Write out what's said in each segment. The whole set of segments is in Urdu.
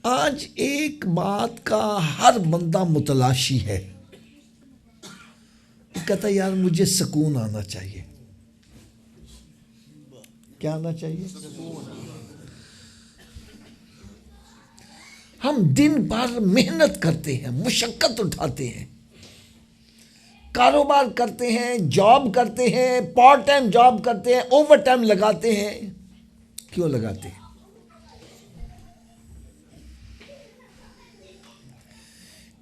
آج ایک بات کا ہر بندہ متلاشی ہے، وہ کہتا ہے یار مجھے سکون آنا چاہیے۔ کیا آنا چاہیے؟ ہم دن بھر محنت کرتے ہیں، مشقت اٹھاتے ہیں، کاروبار کرتے ہیں، جاب کرتے ہیں، پارٹ ٹائم جاب کرتے ہیں، اوور ٹائم لگاتے ہیں۔ کیوں لگاتے ہیں؟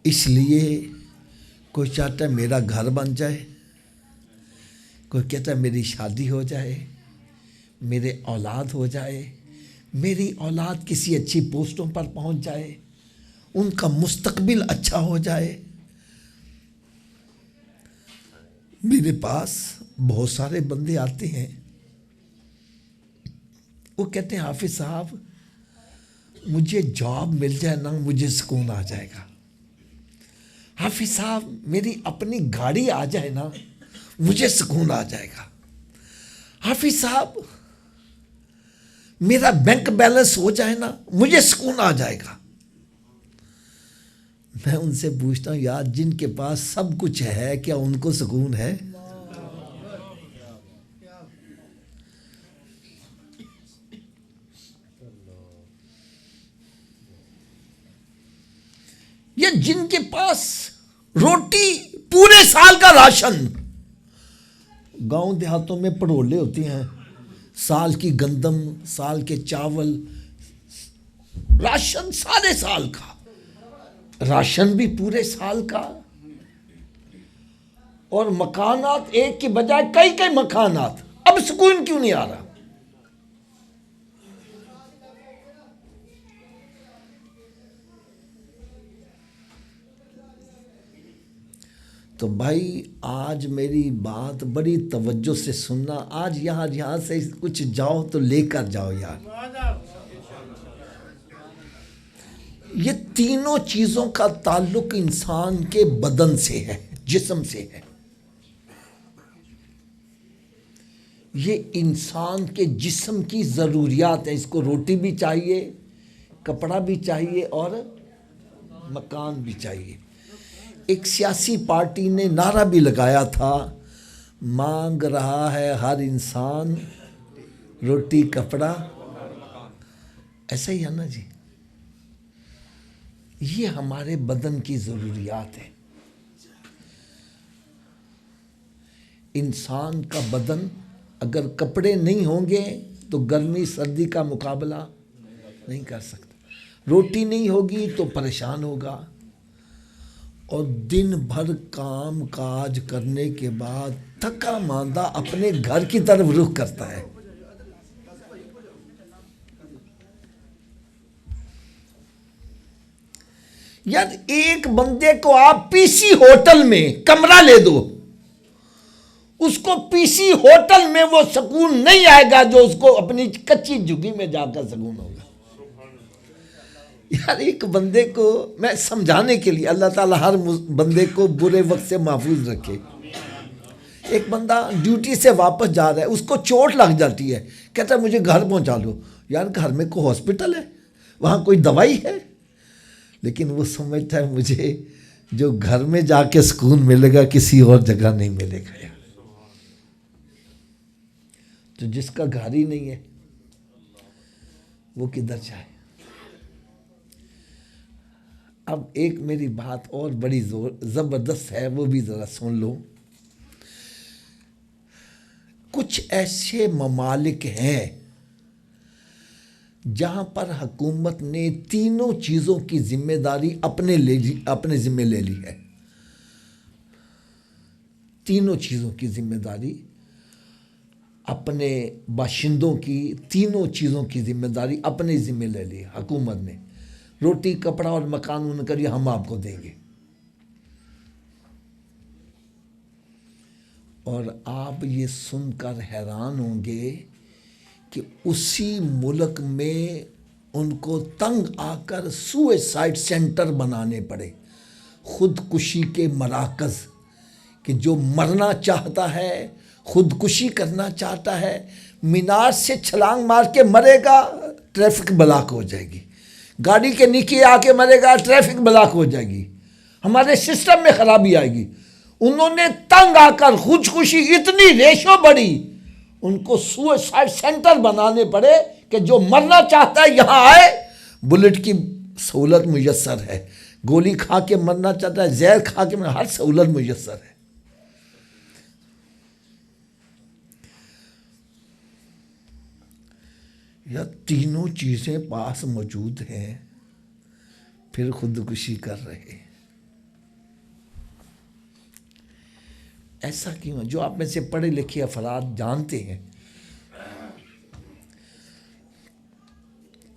اس لیے کوئی چاہتا ہے میرا گھر بن جائے، کوئی کہتا ہے میری شادی ہو جائے، میرے اولاد ہو جائے، میری اولاد کسی اچھی پوسٹوں پر پہنچ جائے، ان کا مستقبل اچھا ہو جائے۔ میرے پاس بہت سارے بندے آتے ہیں، وہ کہتے ہیں حافظ صاحب مجھے جاب مل جائے نا مجھے سکون آ جائے گا، حافظ صاحب میری اپنی گاڑی آ جائے نا مجھے سکون آ جائے گا، حافظ صاحب میرا بینک بیلنس ہو جائے نا مجھے سکون آ جائے گا۔ میں ان سے پوچھتا ہوں یار جن کے پاس سب کچھ ہے کیا ان کو سکون ہے؟ یا جن کے پاس روٹی پورے سال کا راشن، گاؤں دیہاتوں میں پڑولے ہوتے ہیں، سال کی گندم، سال کے چاول، راشن سارے سال کا، راشن بھی پورے سال کا، اور مکانات ایک کی بجائے کئی کئی مکانات، اب سکون کیوں نہیں آ رہا؟ تو بھائی آج میری بات بڑی توجہ سے سننا، آج یہاں سے کچھ جاؤ تو لے کر جاؤ یار۔ یہ تینوں چیزوں کا تعلق انسان کے بدن سے ہے، جسم سے ہے۔ یہ انسان کے جسم کی ضروریات ہیں، اس کو روٹی بھی چاہیے، کپڑا بھی چاہیے اور مکان بھی چاہیے۔ ایک سیاسی پارٹی نے نعرہ بھی لگایا تھا، مانگ رہا ہے ہر انسان روٹی کپڑا، ایسا ہی ہے نا جی؟ یہ ہمارے بدن کی ضروریات ہیں۔ انسان کا بدن اگر کپڑے نہیں ہوں گے تو گرمی سردی کا مقابلہ نہیں کر سکتا، روٹی نہیں ہوگی تو پریشان ہوگا، اور دن بھر کام کاج کرنے کے بعد تھکا ماندہ اپنے گھر کی طرف رخ کرتا ہے۔ یار ایک بندے کو آپ پی سی ہوٹل میں کمرہ لے دو، اس کو پی سی ہوٹل میں وہ سکون نہیں آئے گا جو اس کو اپنی کچی جھگی میں جا کر سکون ہوگا۔ یار ایک بندے کو میں سمجھانے کے لیے، اللہ تعالیٰ ہر بندے کو برے وقت سے محفوظ رکھے۔ ایک بندہ ڈیوٹی سے واپس جا رہا ہے، اس کو چوٹ لگ جاتی ہے، کہتا ہے مجھے گھر پہنچا لو۔ یار گھر میں کوئی ہاسپٹل ہے؟ وہاں کوئی دوائی ہے؟ لیکن وہ سمجھتا ہے مجھے جو گھر میں جا کے سکون ملے گا کسی اور جگہ نہیں ملے گا۔ یار تو جس کا گھر ہی نہیں ہے وہ کدھر جائے؟ اب ایک میری بات اور بڑی زبردست ہے، وہ بھی ذرا سن لو۔ کچھ ایسے ممالک ہیں جہاں پر حکومت نے تینوں چیزوں کی ذمہ داری اپنے ذمہ لے لی ہے۔ تینوں چیزوں کی ذمہ داری اپنے باشندوں کی، تینوں چیزوں کی ذمہ داری اپنے ذمہ لے لی حکومت نے۔ روٹی کپڑا اور مکان ان کریے ہم آپ کو دیں گے، اور آپ یہ سن کر حیران ہوں گے کہ اسی ملک میں ان کو تنگ آ کر سوئسائڈ سینٹر بنانے پڑے، خودکشی کے مراکز، کہ جو مرنا چاہتا ہے، خودکشی کرنا چاہتا ہے، مینار سے چھلانگ مار کے مرے گا، ٹریفک بلاک ہو جائے گی، گاڑی کے نیچے آ کے مرے گا ٹریفک بلاک ہو جائے گی, ہمارے سسٹم میں خرابی آئے گی. انہوں نے تنگ آ کر خودکشی اتنی ریشو بڑھی, ان کو سوئسائڈ سینٹر بنانے پڑے کہ جو مرنا چاہتا ہے یہاں آئے, بلٹ کی سہولت میسر ہے, گولی کھا کے مرنا چاہتا ہے, زہر کھا کے ہر سہولت میسر ہے. یا تینوں چیزیں پاس موجود ہیں پھر خودکشی کر رہے ہیں. ایسا کیوں؟ جو آپ میں سے پڑھے لکھے افراد جانتے ہیں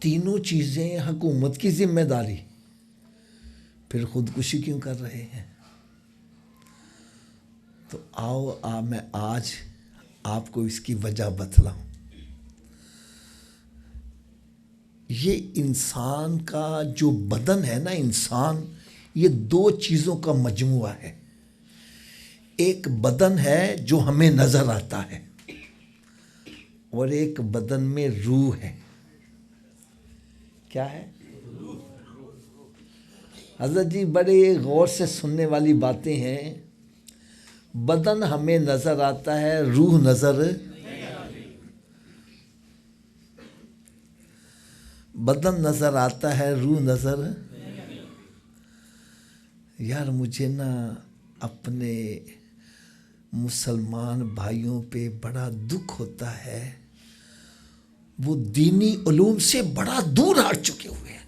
تینوں چیزیں حکومت کی ذمہ داری, پھر خودکشی کیوں کر رہے ہیں؟ تو آؤ میں آج آپ کو اس کی وجہ بتلاؤں. یہ انسان کا جو بدن ہے نا, انسان یہ دو چیزوں کا مجموعہ ہے. ایک بدن ہے جو ہمیں نظر آتا ہے اور ایک بدن میں روح ہے. کیا ہے حضرت جی؟ بڑے غور سے سننے والی باتیں ہیں. بدن ہمیں نظر آتا ہے, روح نظر بدن نظر آتا ہے, روح نظر. یار مجھے نا اپنے مسلمان بھائیوں پہ بڑا دکھ ہوتا ہے, وہ دینی علوم سے بڑا دور ہٹ چکے ہوئے ہیں.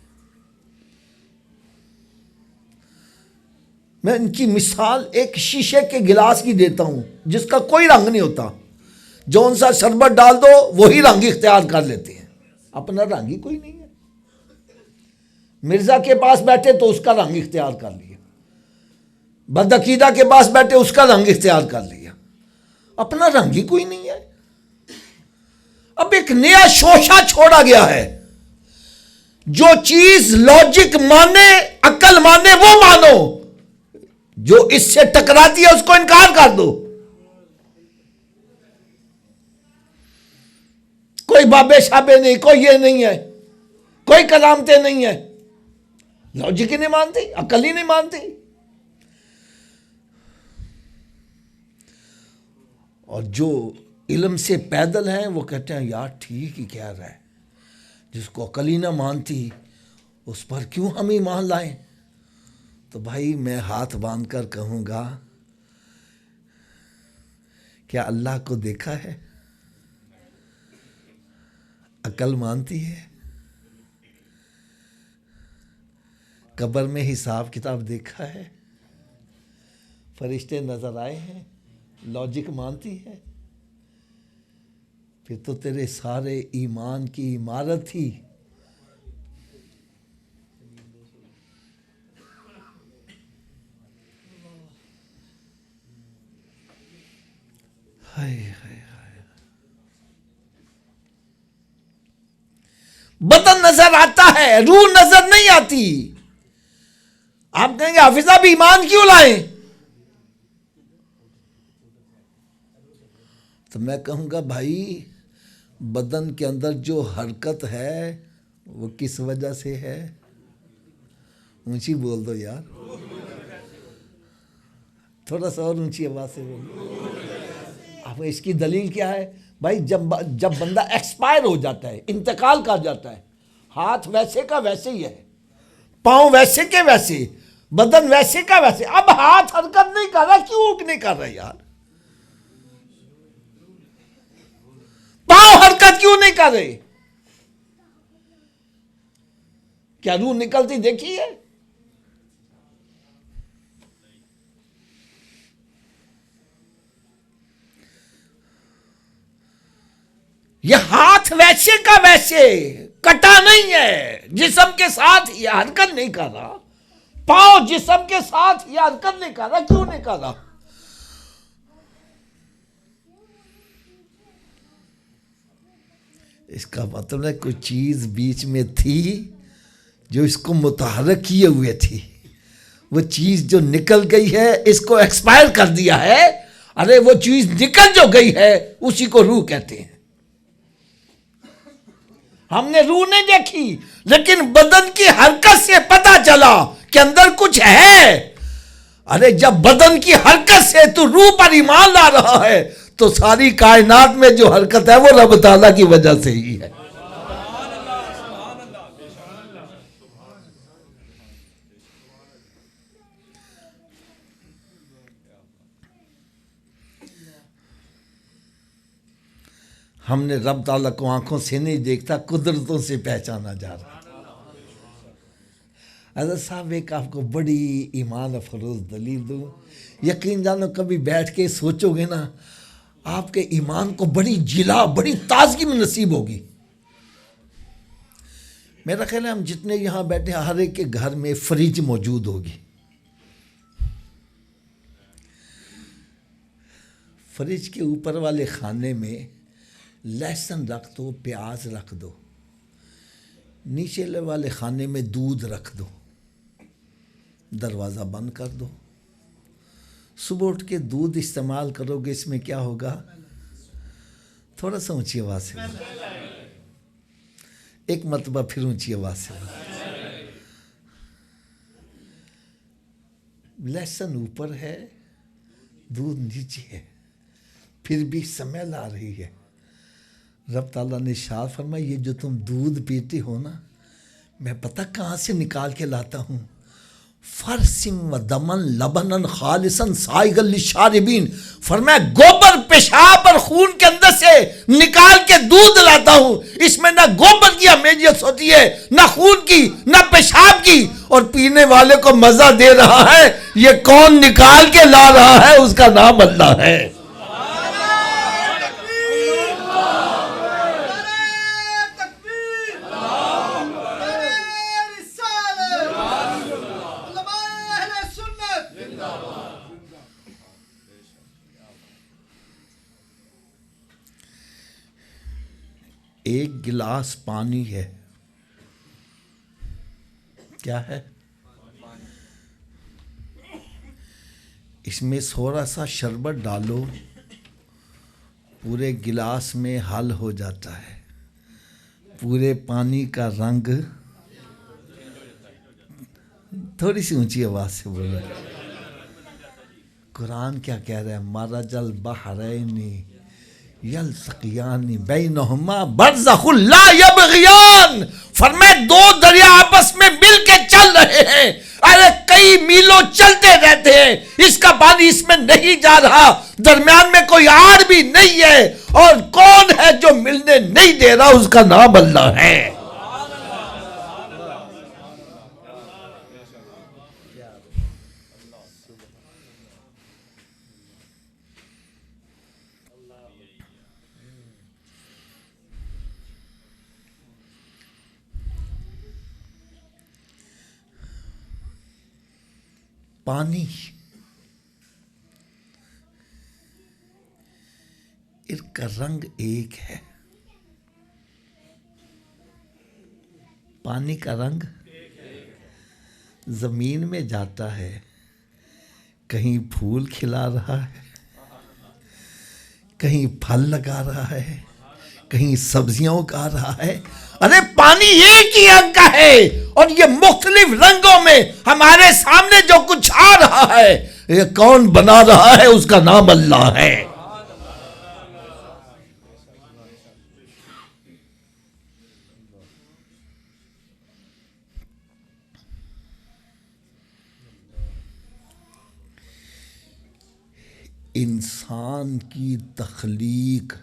میں ان کی مثال ایک شیشے کے گلاس کی دیتا ہوں جس کا کوئی رنگ نہیں ہوتا, جون سا شربت ڈال دو وہی رنگ اختیار کر لیتے ہیں, اپنا رنگ ہی کوئی نہیں ہے. مرزا کے پاس بیٹھے تو اس کا رنگ اختیار کر لیا, بدعقیدہ کے پاس بیٹھے اس کا رنگ اختیار کر لیا, اپنا رنگ ہی کوئی نہیں ہے. اب ایک نیا شوشہ چھوڑا گیا ہے, جو چیز لاجک مانے, عقل مانے وہ مانو, جو اس سے ٹکراتی ہے اس کو انکار کر دو. کوئی بابے شابے نہیں, کوئی یہ نہیں ہے, کوئی کرامتیں نہیں ہے, لاجک ہی نہیں مانتی, عقل ہی نہیں مانتی. اور جو علم سے پیدل ہیں وہ کہتے ہیں یار ٹھیک ہی کہہ رہا ہے, جس کو عقل ہی نہ مانتی اس پر کیوں ہم ایمان لائیں. تو بھائی میں ہاتھ باندھ کر کہوں گا, کیا اللہ کو دیکھا ہے؟ عقل مانتی ہے؟ قبر میں حساب کتاب دیکھا ہے؟ فرشتے نظر آئے ہیں؟ لاجک مانتی ہے؟ پھر تو تیرے سارے ایمان کی عمارت ہی بدن نظر آتا ہے, روح نظر نہیں آتی. آپ کہیں گے حافظ صاحب ایمان کیوں لائیں؟ تو میں کہوں گا بھائی بدن کے اندر جو حرکت ہے وہ کس وجہ سے ہے؟ اونچی بول دو یار, تھوڑا سا اور اونچی آواز سے بولو. اب اس کی دلیل کیا ہے بھائی؟ جب بندہ ایکسپائر ہو جاتا ہے, انتقال کر جاتا ہے, ہاتھ ویسے کا ویسے ہی ہے, پاؤں ویسے کے ویسے, بدن ویسے کا ویسے. اب ہاتھ حرکت نہیں کر رہا, کیوں نہیں کر رہا یار؟ پاؤں حرکت کیوں نہیں کر رہے؟ کیا روح نکلتی دیکھی ہے؟ یہ ہاتھ ویسے کا ویسے کٹا نہیں ہے, جسم کے ساتھ یہ حرکت نہیں کر رہا. پاؤں جسم کے ساتھ یہ حرکت نہیں کر رہا, کیوں نہیں کر رہا؟ اس کا مطلب ہے کوئی چیز بیچ میں تھی جو اس کو متحرک کیے ہوئے تھی, وہ چیز جو نکل گئی ہے اس کو ایکسپائر کر دیا ہے. ارے وہ چیز نکل جو گئی ہے اسی کو روح کہتے ہیں. ہم نے روح نہیں دیکھی، لیکن بدن کی حرکت سے پتا چلا کہ اندر کچھ ہے۔ ارے جب بدن کی حرکت سے تو روح پر ایمان لا رہا ہے تو ساری کائنات میں جو حرکت ہے وہ رب تعالیٰ کی وجہ سے ہی ہے۔ ہم نے رب تعالیٰ کو آنکھوں سے نہیں دیکھتا، قدرتوں سے پہچانا جا رہا۔ حضرت صاحب ایک آپ کو بڑی ایمان افروز دلیل دوں، یقین جانو کبھی بیٹھ کے سوچو گے نا، آپ کے ایمان کو بڑی جلا، بڑی تازگی میں نصیب ہوگی۔ میرا خیال ہے ہم جتنے یہاں بیٹھے ہر ایک کے گھر میں فریج موجود ہوگی۔ فریج کے اوپر والے خانے میں لہسن رکھ دو، پیاز رکھ دو، نیچے والے خانے میں دودھ رکھ دو، دروازہ بند کر دو۔ صبح اٹھ کے دودھ استعمال کرو گے، اس میں کیا ہوگا؟ تھوڑا سا اونچی آواز سے ایک مرتبہ پھر اونچی آواز سے لہسن اوپر ہے، دودھ نیچے ہے، پھر بھی سمیل آ رہی ہے۔ رب تعالیٰ نے ارشاد فرمایا یہ جو تم دودھ پیتے ہو نا، میں پتہ کہاں سے نکال کے لاتا ہوں، فرسم و دمن لبنن خالصن سائغل للشاربین، فرمایا گوبر، پیشاب اور خون کے اندر سے نکال کے دودھ لاتا ہوں، اس میں نہ گوبر کی اہمیت ہوتی ہے، نہ خون کی، نہ پیشاب کی، اور پینے والے کو مزہ دے رہا ہے۔ یہ کون نکال کے لا رہا ہے؟ اس کا نام اللہ ہے۔ ایک گلاس پانی ہے، کیا ہے؟ اس میں تھوڑا سا شربت ڈالو، پورے گلاس میں حل ہو جاتا ہے، پورے پانی کا رنگ۔ تھوڑی سی اونچی آواز سے بولو۔ قرآن کیا کہہ رہا ہے؟ مرج البحرین یلتقیان بینہما برزخ لا یبغیان، فرمائے دو دریا آپس میں مل کے چل رہے ہیں، ارے کئی میلوں چلتے رہتے ہیں، اس کا پانی اس میں نہیں جا رہا، درمیان میں کوئی آڑ بھی نہیں ہے، اور کون ہے جو ملنے نہیں دے رہا؟ اس کا نام اللہ ہے۔ پانی اس کا رنگ ایک ہے، پانی کا رنگ زمین میں جاتا ہے، کہیں پھول کھلا رہا ہے، کہیں پھل لگا رہا ہے، کہیں سبزیاں اگا رہا ہے، ارے پانی ایک ہی رنگ کا ہے، اور یہ مختلف رنگوں میں ہمارے سامنے جو کچھ آ رہا ہے، یہ کون بنا رہا ہے؟ اس کا نام اللہ ہے۔ انسان کی تخلیق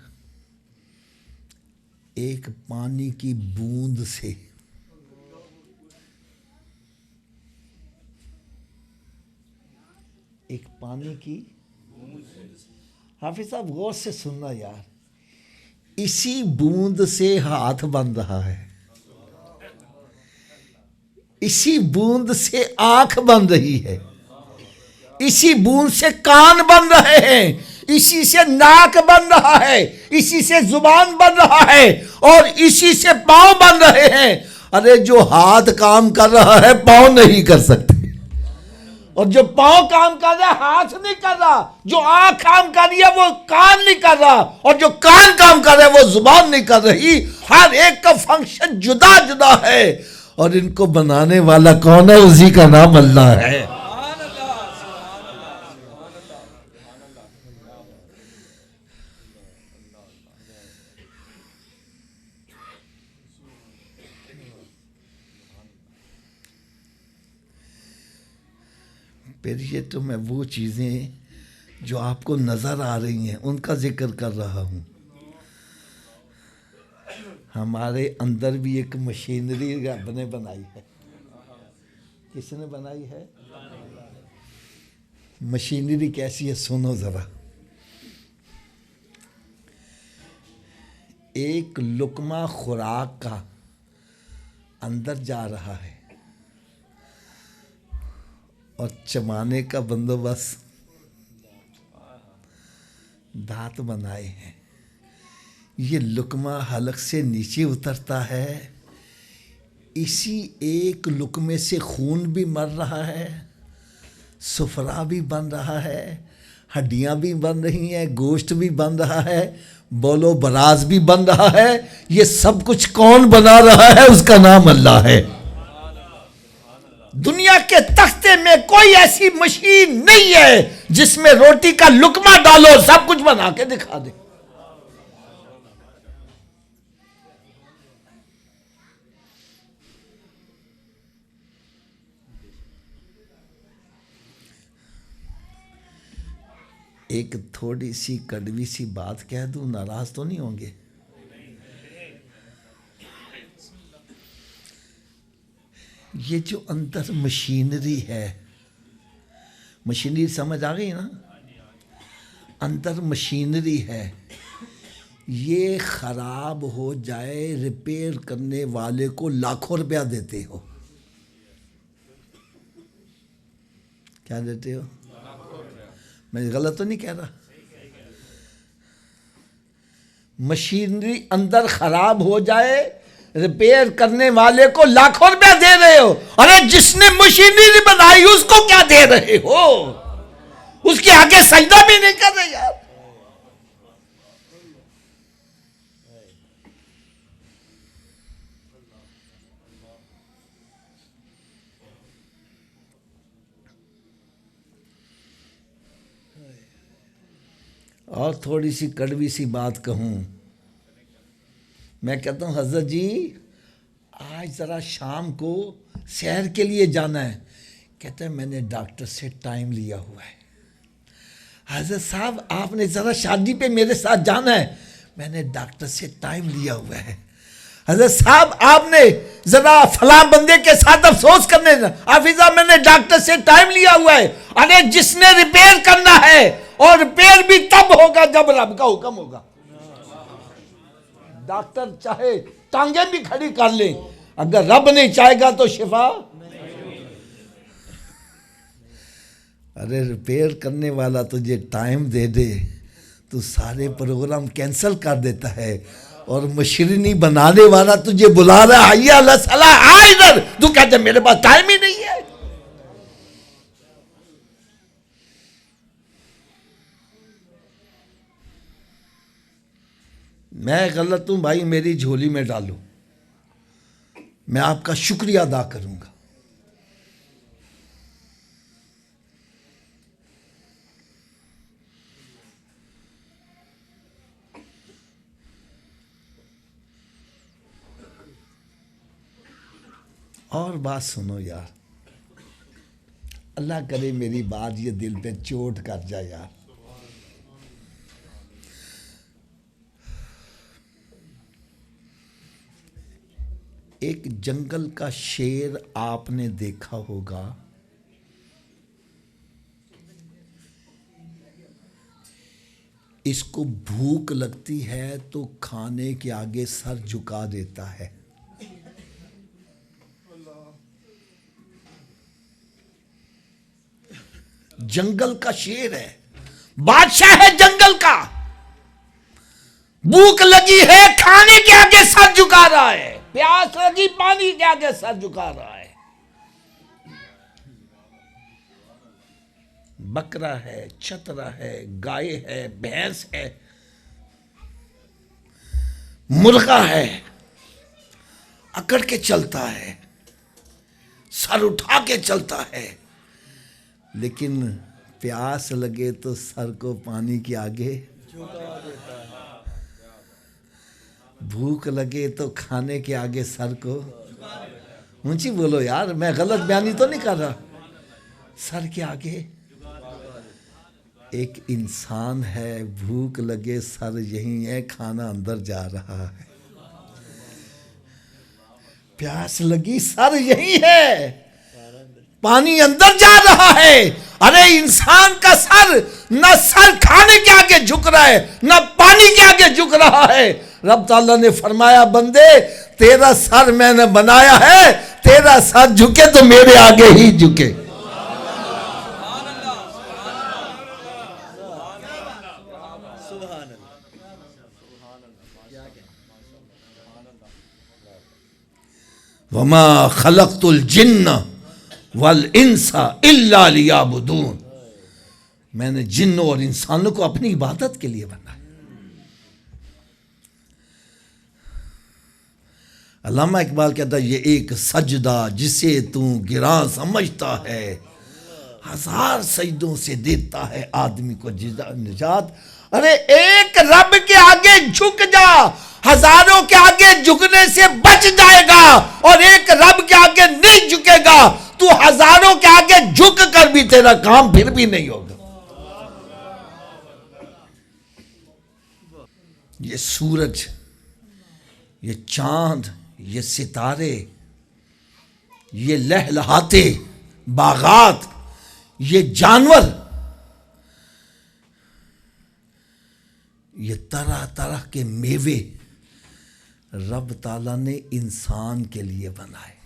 ایک پانی کی بوند سے، ایک پانی کی، حافظ صاحب غور سے سننا یار، اسی بوند سے ہاتھ بن رہا ہے، اسی بوند سے آنکھ بن رہی ہے، اسی بوند سے کان بن رہے ہیں، اسی سے ناک بن رہا ہے، اسی سے زبان بن رہا ہے، اور اسی سے پاؤں بن رہے ہیں۔ ارے جو ہاتھ کام کر رہا ہے پاؤں نہیں کر سکتے، اور جو پاؤں کام کر رہا ہے ہاتھ نہیں کر رہا، جو آنکھ کام کر رہی ہے وہ کان نہیں کر رہا، اور جو کان کام کر رہا ہے وہ زبان نہیں کر رہی. ہر ایک کا فنکشن جدا جدا ہے، اور ان کو بنانے والا کون ہے؟ اسی کا نام اللہ ہے. پھر یہ تو میں وہ چیزیں جو آپ کو نظر آ رہی ہیں ان کا ذکر کر رہا ہوں. ہمارے اندر بھی ایک مشینری رب نے بنائی ہے. کس نے بنائی ہے؟ مشینری کیسی ہے سنو ذرا. ایک لقمہ خوراک کا اندر جا رہا ہے اور چبانے کا بندوبست دانت بنائے ہیں. یہ لقمہ حلق سے نیچے اترتا ہے، اسی ایک لقمے سے خون بھی مر رہا ہے، سفرا بھی بن رہا ہے، ہڈیاں بھی بن رہی ہیں، گوشت بھی بن رہا ہے، بول و براز بھی بن رہا ہے. یہ سب کچھ کون بنا رہا ہے؟ اس کا نام اللہ ہے. دنیا کے تختے میں کوئی ایسی مشین نہیں ہے جس میں روٹی کا لقمہ ڈالو سب کچھ بنا کے دکھا دے. ایک تھوڑی سی کڑوی سی بات کہہ دوں، ناراض تو نہیں ہوں گے؟ یہ جو اندر مشینری ہے، مشینری سمجھ آ گئی نا؟ اندر مشینری ہے، یہ خراب ہو جائے ریپیئر کرنے والے کو لاکھوں روپیہ دیتے ہو. کیا دیتے ہو؟ میں غلط تو نہیں کہہ رہا؟ مشینری اندر خراب ہو جائے ریپیئر کرنے والے کو لاکھوں روپے دے رہے ہو. ارے جس نے مشینری بنائی اس کو کیا دے رہے ہو؟ اس کے آگے سجدہ بھی نہیں کر رہے یار. اور تھوڑی سی کڑوی سی بات کہوں، میں کہتا ہوں حضرت جی آج ذرا شام کو سیر کے لیے جانا ہے. کہتا ہے میں نے ڈاکٹر سے ٹائم لیا ہوا ہے. حضرت صاحب آپ نے ذرا شادی پہ میرے ساتھ جانا ہے. میں نے ڈاکٹر سے ٹائم لیا ہوا ہے. حضرت صاحب آپ نے ذرا فلاں بندے کے ساتھ افسوس کرنے حافظہ میں نے ڈاکٹر سے ٹائم لیا ہوا ہے. ارے جس نے ریپیئر کرنا ہے، اور ریپیئر بھی تب ہوگا جب رب کا حکم ہوگا. ڈاکٹر چاہے ٹانگیں بھی کھڑی کر لیں، اگر رب نہیں چاہے گا تو شفا. ارے ریپیئر کرنے والا تجھے ٹائم دے دے تو سارے پروگرام کینسل کر دیتا ہے، اور مشرنی بنانے والا تجھے بلا رہا ہے حی علی الصلاۃ آ ادھر، تو کہتے میرے پاس ٹائم ہی نہیں ہے. میں غلط ہوں بھائی، میری جھولی میں ڈالو، میں آپ کا شکریہ ادا کروں گا. اور بات سنو یار، اللہ کرے میری بات یہ دل پہ چوٹ کر جائے یار. ایک جنگل کا شیر آپ نے دیکھا ہوگا، اس کو بھوک لگتی ہے تو کھانے کے آگے سر جھکا دیتا ہے. جنگل کا شیر ہے، بادشاہ ہے جنگل کا، بھوک لگی ہے کھانے کے آگے سر جھکا رہا ہے، پیاس لگی پانی کے آگے سر جھکا رہا ہے. بکرا ہے، چترا ہے، گائے ہے، بھینس ہے، مرغا ہے، اکڑ کے چلتا ہے، سر اٹھا کے چلتا ہے، لیکن پیاس لگے تو سر کو پانی کے آگے، بھوک لگے تو کھانے کے آگے سر کو، اونچی بولو یار، میں غلط بیانی تو نہیں کر رہا، سر کے آگے۔ ایک انسان ہے، بھوک لگے سر یہیں ہے، کھانا اندر جا رہا ہے، پیاس لگی سر یہیں ہے، پانی اندر جا رہا ہے۔ ارے انسان کا سر نہ سر کھانے کے آگے جھک رہا ہے نہ پانی کے آگے جھک رہا ہے۔ رب تعالیٰ نے فرمایا بندے تیرا سر میں نے بنایا ہے، تیرا سر جھکے تو میرے آگے ہی جھکے۔ وَمَا خَلَقْتُ الْجِنَّ وَالْإِنسَ إِلَّا لِيَعْبُدُونَ، میں نے جنوں اور انسانوں کو اپنی عبادت کے لیے بنایا۔ علامہ اقبال کہتا ہے یہ ایک سجدہ جسے تو گراں سمجھتا ہے، ہزار سجدوں سے دیتا ہے آدمی کو نجات۔ ارے ایک رب کے آگے جھک جا، ہزاروں کے آگے جھکنے سے بچ جائے گا، اور ایک رب کے آگے نہیں جھکے گا تو ہزاروں کے آگے جھک کر بھی تیرا کام پھر بھی نہیں ہوگا۔ یہ سورج، یہ چاند، یہ ستارے، یہ لہلہاتے باغات، یہ جانور، یہ طرح طرح کے میوے رب تعالیٰ نے انسان کے لیے بنائے۔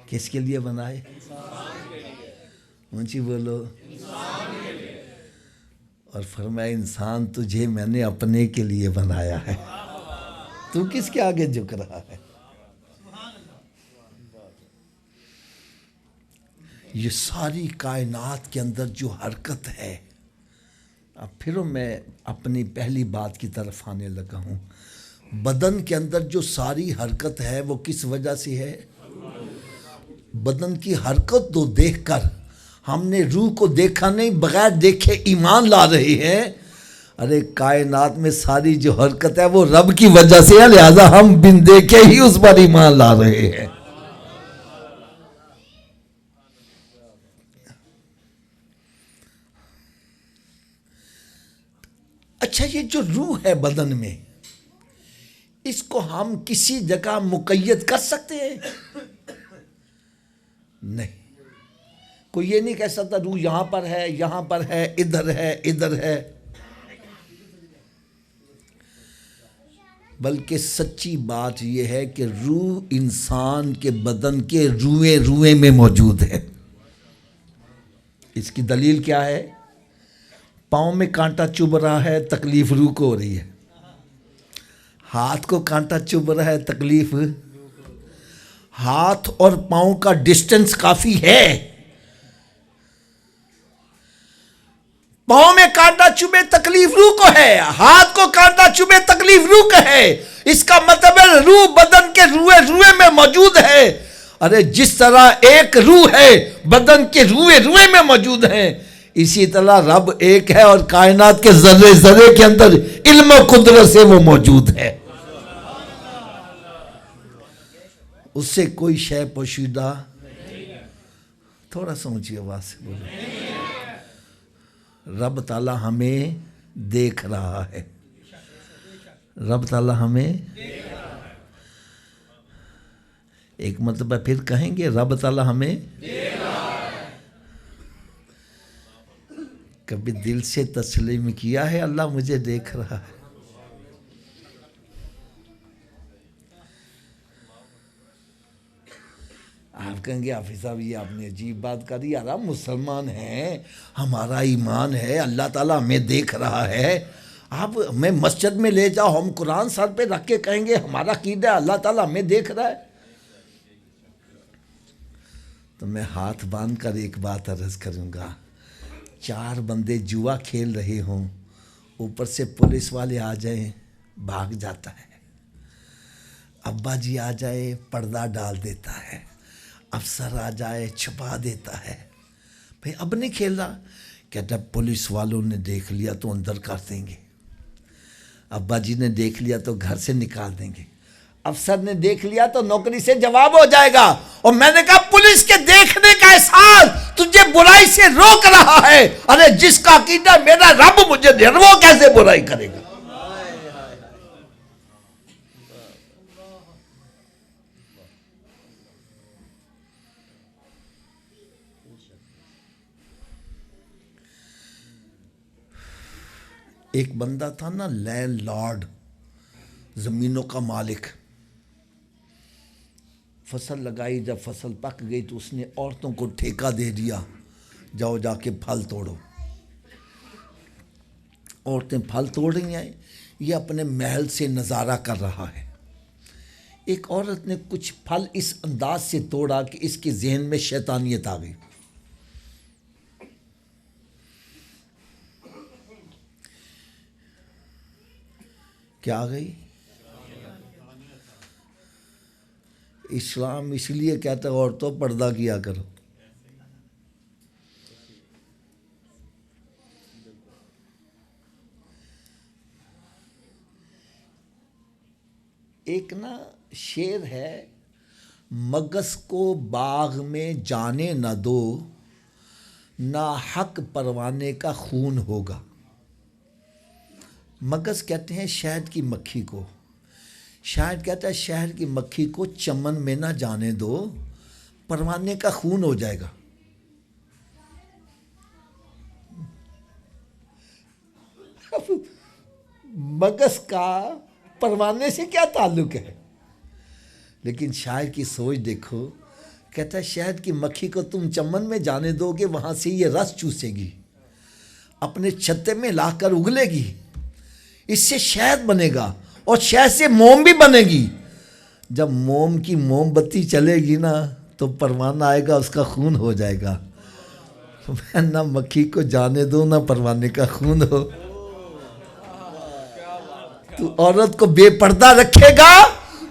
کس کے لیے بنائے؟ اونچی بولو۔ اور فرمایا انسان تجھے میں نے اپنے کے لیے بنایا ہے، تو کس کے آگے جھک رہا ہے؟ یہ ساری کائنات کے اندر جو حرکت ہے، اب پھر میں اپنی پہلی بات کی طرف آنے لگا ہوں، بدن کے اندر جو ساری حرکت ہے وہ کس وجہ سے ہے؟ بدن کی حرکت تو دیکھ کر ہم نے روح کو دیکھا نہیں، بغیر دیکھے ایمان لا رہے ہیں۔ ارے کائنات میں ساری جو حرکت ہے وہ رب کی وجہ سے ہے، لہذا ہم بن دیکھے ہی اس پر ایمان لا رہے ہیں۔ اچھا یہ جو روح ہے بدن میں، اس کو ہم کسی جگہ مقید کر سکتے ہیں؟ نہیں، کوئی یہ نہیں کہہ سکتا روح یہاں پر ہے، یہاں پر ہے، ادھر ہے، ادھر ہے۔ بلکہ سچی بات یہ ہے کہ روح انسان کے بدن کے روئے روئے میں موجود ہے۔ اس کی دلیل کیا ہے؟ پاؤں میں کانٹا چبھ رہا ہے، تکلیف روح کو ہو رہی ہے۔ ہاتھ کو کانٹا چبھ رہا ہے، تکلیف، ہاتھ اور پاؤں کا ڈسٹنس کافی ہے۔ پاؤں میں کانٹا چبھے تکلیف روح کو ہے، ہاتھ کو کانٹا چبھے تکلیف روح کو ہے۔ اس کا مطلب ہے روح بدن کے روئے روئے میں موجود ہے۔ ارے جس طرح ایک روح ہے بدن کے روئے روئے میں موجود ہے، اسی طرح رب ایک ہے اور کائنات کے ذرے ذرے کے اندر علم و قدرت سے وہ موجود ہے۔ اس سے کوئی شے پوشیدہ، تھوڑا سا اونچی آواز سے بولو۔ رب تعالیٰ ہمیں دیکھ رہا ہے، رب تعالیٰ ہمیں ایک مرتبہ پھر کہیں گے رب تعالیٰ ہمیں دیکھ رہا ہے۔ کبھی دل سے تسلیم کیا ہے اللہ مجھے دیکھ رہا ہے؟ آپ کہیں گے حافظ صاحب یہ آپ نے عجیب بات کری، یار ہم مسلمان ہیں، ہمارا ایمان ہے، اللہ تعالیٰ ہمیں دیکھ رہا ہے۔ آپ ہمیں مسجد میں لے جاؤ، ہم قرآن سر پہ رکھ کے کہیں گے ہمارا عقیدہ ہے اللہ تعالیٰ ہمیں دیکھ رہا ہے؟ تو میں ہاتھ باندھ کر ایک بات عرض کروں گا، 4 بندے جوا کھیل رہے ہوں، اوپر سے پولیس والے آ جائیں، بھاگ جاتا ہے، ابا جی آ جائے پردہ ڈال دیتا ہے، افسر آ جائے چھپا دیتا ہے، بھئی اب نہیں کھیل رہا، کہتا پولیس والوں نے دیکھ لیا تو اندر کر دیں گے، ابا جی نے دیکھ لیا تو گھر سے نکال دیں گے، افسر نے دیکھ لیا تو نوکری سے جواب ہو جائے گا۔ اور میں نے کہا پولیس کے دیکھنے کا احساس تجھے برائی سے روک رہا ہے، ارے جس کا عقیدہ میرا رب مجھے دے وہ کیسے برائی کرے گا؟ ایک بندہ تھا نا لینڈ لارڈ، زمینوں کا مالک، فصل لگائی، جب فصل پک گئی تو اس نے عورتوں کو ٹھیکہ دے دیا، جاؤ جا کے پھل توڑو۔ عورتیں پھل توڑ رہی ہیں، یہ اپنے محل سے نظارہ کر رہا ہے۔ ایک عورت نے کچھ پھل اس انداز سے توڑا کہ اس کے ذہن میں شیطانیت آ گئی۔ کیا آ گئی؟ اسلام اس لیے کہتا ہے عورتوں پردہ کیا کرو۔ ایک نا شعر ہے، مگس کو باغ میں جانے نہ دو، ناحق پروانے کا خون ہوگا۔ مگس کہتے ہیں شہد کی مکھی کو، شاید کہتا ہے شہد کی مکھی کو چمن میں نہ جانے دو، پروانے کا خون ہو جائے گا۔ مگس کا پروانے سے کیا تعلق ہے؟ لیکن شاعر کی سوچ دیکھو، کہتا ہے شہد کی مکھی کو تم چمن میں جانے دو گے، وہاں سے یہ رس چوسے گی، اپنے چھتے میں لا کر اگلے گی، اس سے شہد بنے گا، اور شہد سے موم بھی بنے گی۔ جب موم کی موم بتی چلے گی نا تو پروانہ آئے گا، اس کا خون ہو جائے گا۔ میں نہ مکھی کو جانے دو نہ پروانے کا خون ہو۔ تو عورت کو بے پردہ رکھے گا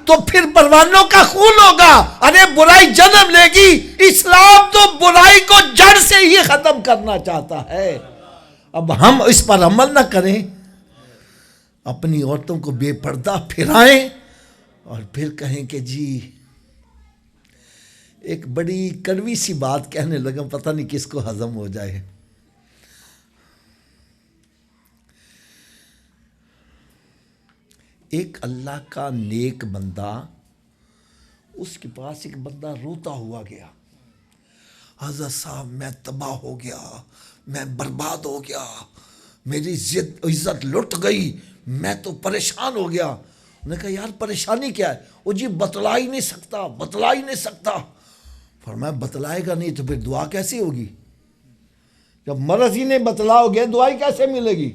تو پھر پروانوں کا خون ہوگا، ارے برائی جنم لے گی۔ اسلام تو برائی کو جڑ سے ہی ختم کرنا چاہتا ہے۔ اب ہم اس پر عمل نہ کریں، اپنی عورتوں کو بے پردہ پھرائیں اور پھر کہیں کہ جی، ایک بڑی کڑوی سی بات کہنے لگا، پتہ نہیں کس کو ہضم ہو جائے۔ ایک اللہ کا نیک بندہ، اس کے پاس ایک بندہ روتا ہوا گیا، حضرت صاحب میں تباہ ہو گیا، میں برباد ہو گیا، میری عزت لٹ گئی، میں تو پریشان ہو گیا۔ انہوں نے کہا یار پریشانی کیا ہے؟ وہ جی بتلا ہی نہیں سکتا۔ فرمایا بتلائے گا نہیں تو پھر دعا کیسی ہوگی؟ جب مرض ہی نہیں بتلا ہو گیا دعائی کیسے ملے گی؟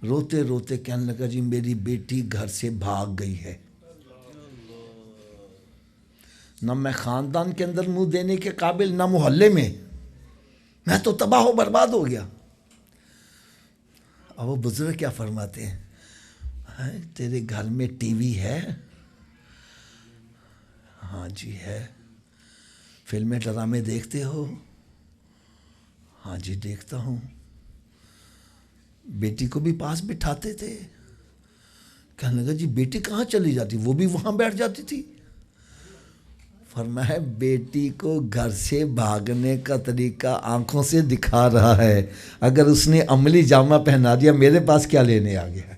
روتے روتے کہنے لگا جی میری بیٹی گھر سے بھاگ گئی ہے، نہ میں خاندان کے اندر منہ دینے کے قابل، نہ محلے میں تو تباہ و برباد ہو گیا۔ اب وہ بزرگ کیا فرماتے ہیں، تیرے گھر میں ٹی وی ہے؟ ہاں جی ہے۔ فلمیں ڈرامے دیکھتے ہو؟ ہاں جی دیکھتا ہوں۔ بیٹی کو بھی پاس بٹھاتے تھے؟ کہنے لگا جی بیٹی کہاں چلی جاتی، وہ بھی وہاں بیٹھ جاتی تھی۔ فرمایا بیٹی کو گھر سے بھاگنے کا طریقہ آنکھوں سے دکھا رہا ہے، اگر اس نے عملی جامہ پہنا دیا میرے پاس کیا لینے آ گیا ہے؟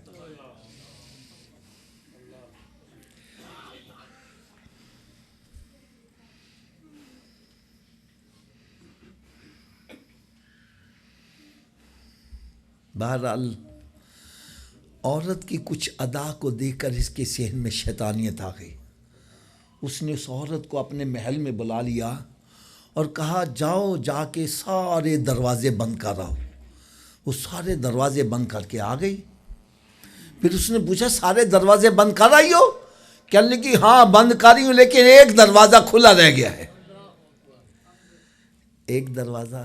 بہرحال عورت کی کچھ ادا کو دیکھ کر اس کے ذہن میں شیطانیت آ گئی۔ اس نے اس عورت کو اپنے محل میں بلا لیا اور کہا جاؤ جا کے سارے دروازے بند کر آؤ۔ وہ سارے دروازے بند کر کے آ گئی۔ پھر اس نے پوچھا سارے دروازے بند کر آئی ہو؟ کہنے لگی ہاں بند کر ہی ہوں، لیکن ایک دروازہ کھلا رہ گیا ہے۔ ایک دروازہ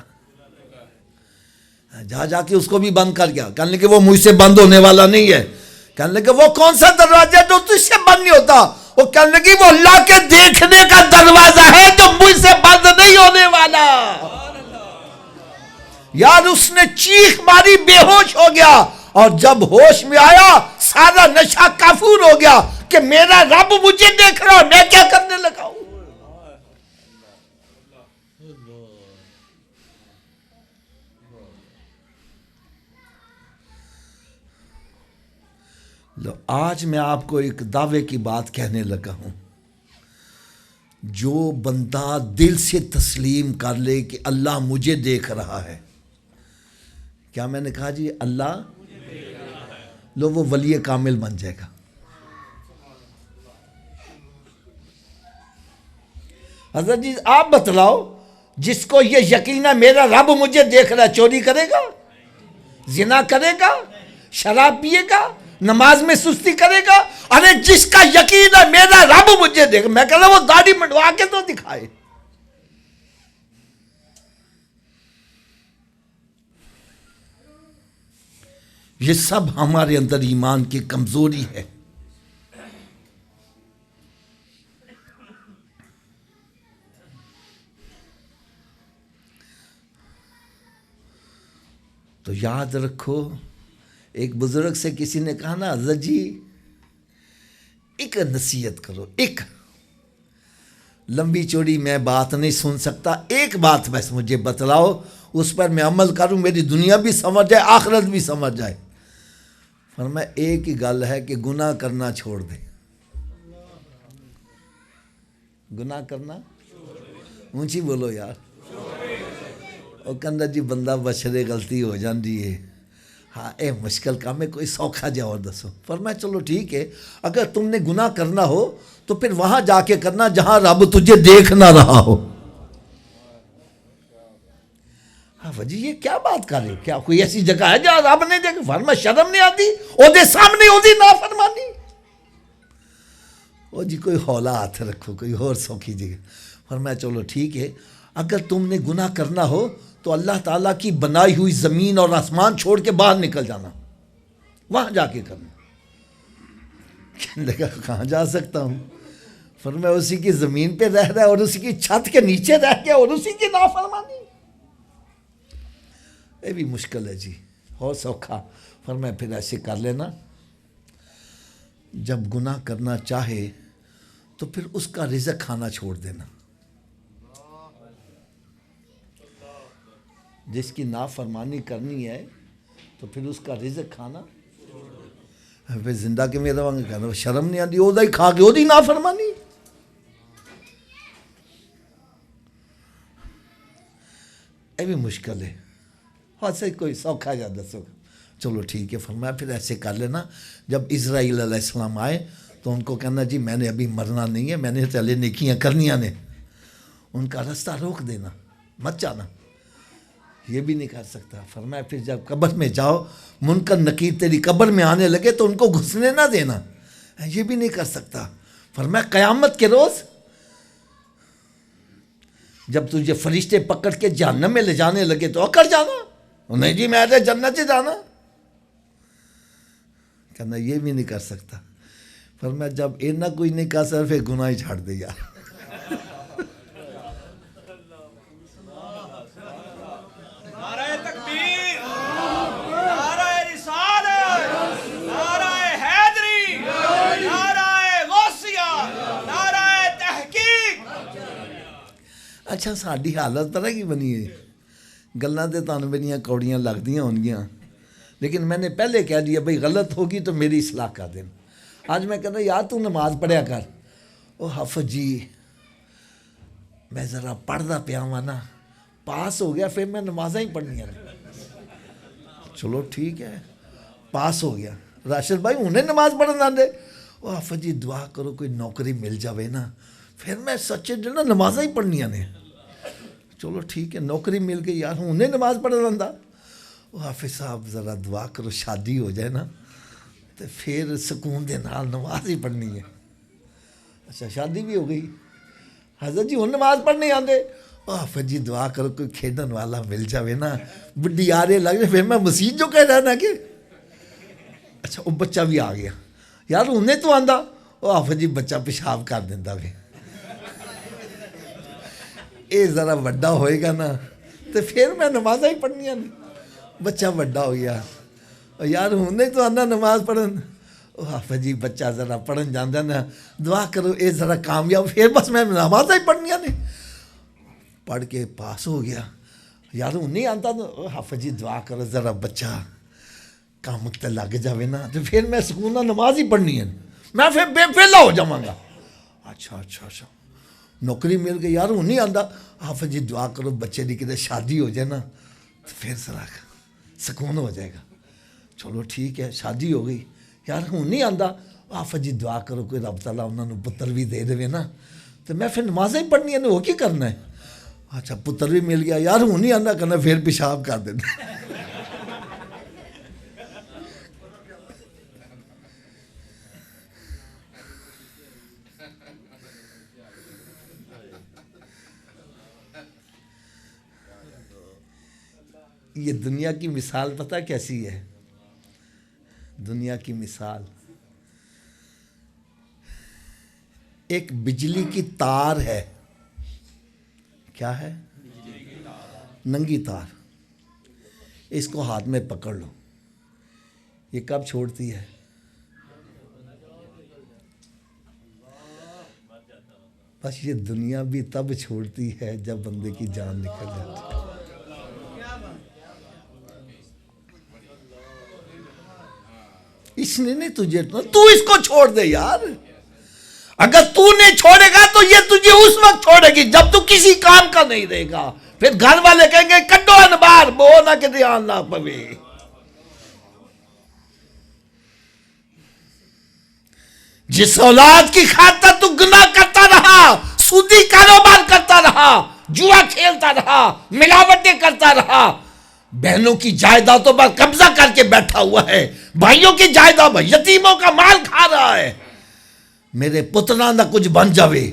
جا کے اس کو بھی بند کر گیا. کہنے لگے وہ مجھ سے بند ہونے والا نہیں ہے. کہنے لگے وہ کون سا دروازہ ہے جو تجھ سے بند نہیں ہوتا؟ وہ کہنے لگی وہ اللہ کے دیکھنے کا دروازہ ہے جو مجھ سے بند نہیں ہونے والا. یار اس نے چیخ ماری، بے ہوش ہو گیا، اور جب ہوش میں آیا سارا نشہ کافور ہو گیا کہ میرا رب مجھے دیکھ رہا، میں کیا کرنے لگا ہوں. لو آج میں آپ کو ایک دعوے کی بات کہنے لگا ہوں. جو بندہ دل سے تسلیم کر لے کہ اللہ مجھے دیکھ رہا ہے. کیا میں نے کہا جی؟ اللہ لو وہ ولی کامل بن جائے گا. حضرت جی آپ بتلاؤ، جس کو یہ یقین ہے میرا رب مجھے دیکھ رہا ہے، چوری کرے گا؟ زنا کرے گا؟ شراب پیے گا؟ نماز میں سستی کرے گا؟ ارے جس کا یقین ہے میرا رب مجھے دیکھ، میں کہہ رہا ہوں وہ داڑھی منڈوا کے تو دکھائے. یہ سب ہمارے اندر ایمان کی کمزوری ہے. تو یاد رکھو، ایک بزرگ سے کسی نے کہا نا حضرت جی ایک نصیحت کرو، ایک لمبی چوڑی میں بات نہیں سن سکتا، ایک بات بس مجھے بتلاؤ، اس پر میں عمل کروں، میری دنیا بھی سمجھ جائے آخرت بھی سمجھ جائے. فرمایا ایک ہی گل ہے کہ گناہ کرنا چھوڑ دے. گناہ کرنا اونچی بولو یار. اور کہنا جی بندہ بچڑے غلطی ہو جاندی ہے. ہاں اے مشکل کام ہے، کوئی سوکھا جا اور دسو. فرمایا چلو ٹھیک ہے، اگر تم نے گناہ کرنا ہو تو پھر وہاں جا کے کرنا جہاں رب تجھے دیکھ نہ رہا ہو. ہاں جی یہ کیا بات کر رہے ہو؟ کیا کوئی ایسی جگہ ہے جہاں رب نہیں دیکھ؟ فرمایا شرم نہیں آتی او دے سامنے او دی نافرمانی. او جی کوئی ہولا ہاتھ رکھو، کوئی اور سوکھی جگہ. فرمایا چلو ٹھیک ہے، اگر تم نے گناہ کرنا ہو تو اللہ تعالیٰ کی بنائی ہوئی زمین اور آسمان چھوڑ کے باہر نکل جانا، وہاں جا کے کرنا. کہنے لگا کہاں جا سکتا ہوں؟ فرمایا اسی کی زمین پہ رہ رہا ہے اور اسی کی چھت کے نیچے رہ کے اور اسی کی نافرمانی. یہ بھی مشکل ہے جی، اور سوکھا. فرمایا پھر ایسے کر لینا، جب گناہ کرنا چاہے تو پھر اس کا رزق کھانا چھوڑ دینا. جس کی نافرمانی کرنی ہے تو پھر اس کا رزق کھانا. پھر زندہ کے میرا وہاں کہنا شرم نہیں آتی، وہ ہی کھا کے وہ دی نافرمانی. یہ بھی مشکل ہے. ہاں سے کوئی سوکھا یا دسو. چلو ٹھیک ہے. فرمایا پھر ایسے کر لینا، جب اسرائیل علیہ السلام آئے تو ان کو کہنا جی میں نے ابھی مرنا نہیں ہے، میں نے چلے نیکیاں کرنیاں نے، ان کا راستہ روک دینا، مت جانا. یہ بھی نہیں کر سکتا. فرمایا پھر جب قبر میں جاؤ منکر نکیر تیری قبر میں آنے لگے تو ان کو گھسنے نہ دینا، یہ بھی نہیں کر سکتا. فرمایا قیامت کے روز جب تجھے فرشتے پکڑ کے جہنم میں لے جانے لگے تو اکڑ جانا، نہیں جی میں جنت سے جانا. کہنا یہ بھی نہیں کر سکتا. فرمایا جب اینا کوئی نہیں کہا سر پھر گناہ ہی چھاڑ دے یار. اچھا ساڈی حالت پتہ کی بنی ہے، گلاں تے تانوں میریاں کوڑیاں لگدیاں ہونگیاں، لیکن میں نے پہلے کہہ دیا بھئی غلط ہوگی تو میری اصلاح کر دینا. آج میں کہتا یار تو نماز پڑھیا کر. او حافظ جی میں ذرا پڑھدا پیا ہوا نا، پاس ہو گیا پھر میں نمازاں ہی پڑھنیاں. چلو ٹھیک ہے پاس ہو گیا. راشد بھائی انہیں نماز پڑھن آندے. او حافظ جی دعا کرو کوئی نوکری مل جاوے نا، پھر میں سچے جو نا نمازاں ہی پڑھنیاں نے. چلو ٹھیک ہے نوکری مل گئی یار ہوں انہیں نماز پڑھن آندا. او حافظ صاحب ذرا دعا کرو شادی ہو جائے نا تو پھر سکون دے نال نماز ہی پڑھنی ہے. اچھا شادی بھی ہو گئی، حضرت جی ہوں نماز پڑھنے آندے. آفت جی دعا کرو کوئی کھیڈن والا مل جاوے نا, بڈی آرے لگ جائے, پھر میں مسیح جو کہہ رہا نا کہ اچھا وہ بچہ بھی آ گیا یار, انہیں تو آندا وہ آفت جی بچہ پیشاب کر دینا بھی, یہ ذرا بڑا ہوئے گا نا تو پھر میں نمازیں ہی پڑھنیاں نہیں. بچہ بڑا ہو گیا یار, انہیں تو آندا نماز پڑھن, آفت جی بچہ ذرا پڑھن جانا نا, دعا کرو اے ذرا کامیاب, پھر بس میں نمازیں ہی پڑھنیاں نہیں. پڑھ کے پاس ہو گیا یار, انہیں آتا تو حافظ جی دعا کرو ذرا بچہ کام تے لگ جاوے نا, تو پھر میں سکون نماز ہی پڑھنی ہے, میں پھر بے ویلا ہو جاواں گا. اچھا نوکری مل گئی یار, انہیں آتا حافظ جی دعا کرو بچے کی کدھر شادی ہو جائے نا تو پھر ذرا سکون ہو جائے گا. چلو ٹھیک ہے, شادی ہو گئی یار, انہیں آتا حافظ جی دعا کرو کوئی رب تعالیٰ انہوں نے پتر بھی دے دے نا, تو میں پھر نمازیں ہی پڑھنی ہے, وہ کی کرنا ہے. اچھا پتر بھی مل گیا یار, ہوں نہیں آنا کرنا, پھر پیشاب کر دینا. یہ دنیا کی مثال پتہ کیسی ہے؟ دنیا کی مثال ایک بجلی کی تار ہے. کیا ہے؟ ننگی تار. اس کو ہاتھ میں پکڑ لو, یہ کب چھوڑتی ہے؟ بس یہ دنیا بھی تب چھوڑتی ہے جب بندے کی جان نکل جاتی ہے. اس نے نہیں تجھے, تو اس کو چھوڑ دے یار. اگر تو نہیں چھوڑے گا تو یہ تجھے اس وقت چھوڑے گی جب تو کسی کام کا نہیں رہے گا. پھر گھر والے کہیں گے کڈو انبار بو نہ کہ دھیان نہ پوے. جس اولاد کی خاطر تو گناہ کرتا رہا, سودی کاروبار کرتا رہا, جوا کھیلتا رہا, ملاوٹیں کرتا رہا, بہنوں کی جائیدادوں پر قبضہ کر کے بیٹھا ہوا ہے, بھائیوں کی جائیداد پر یتیموں کا مال کھا رہا ہے, میرے پترا نہ کچھ بن جاوے.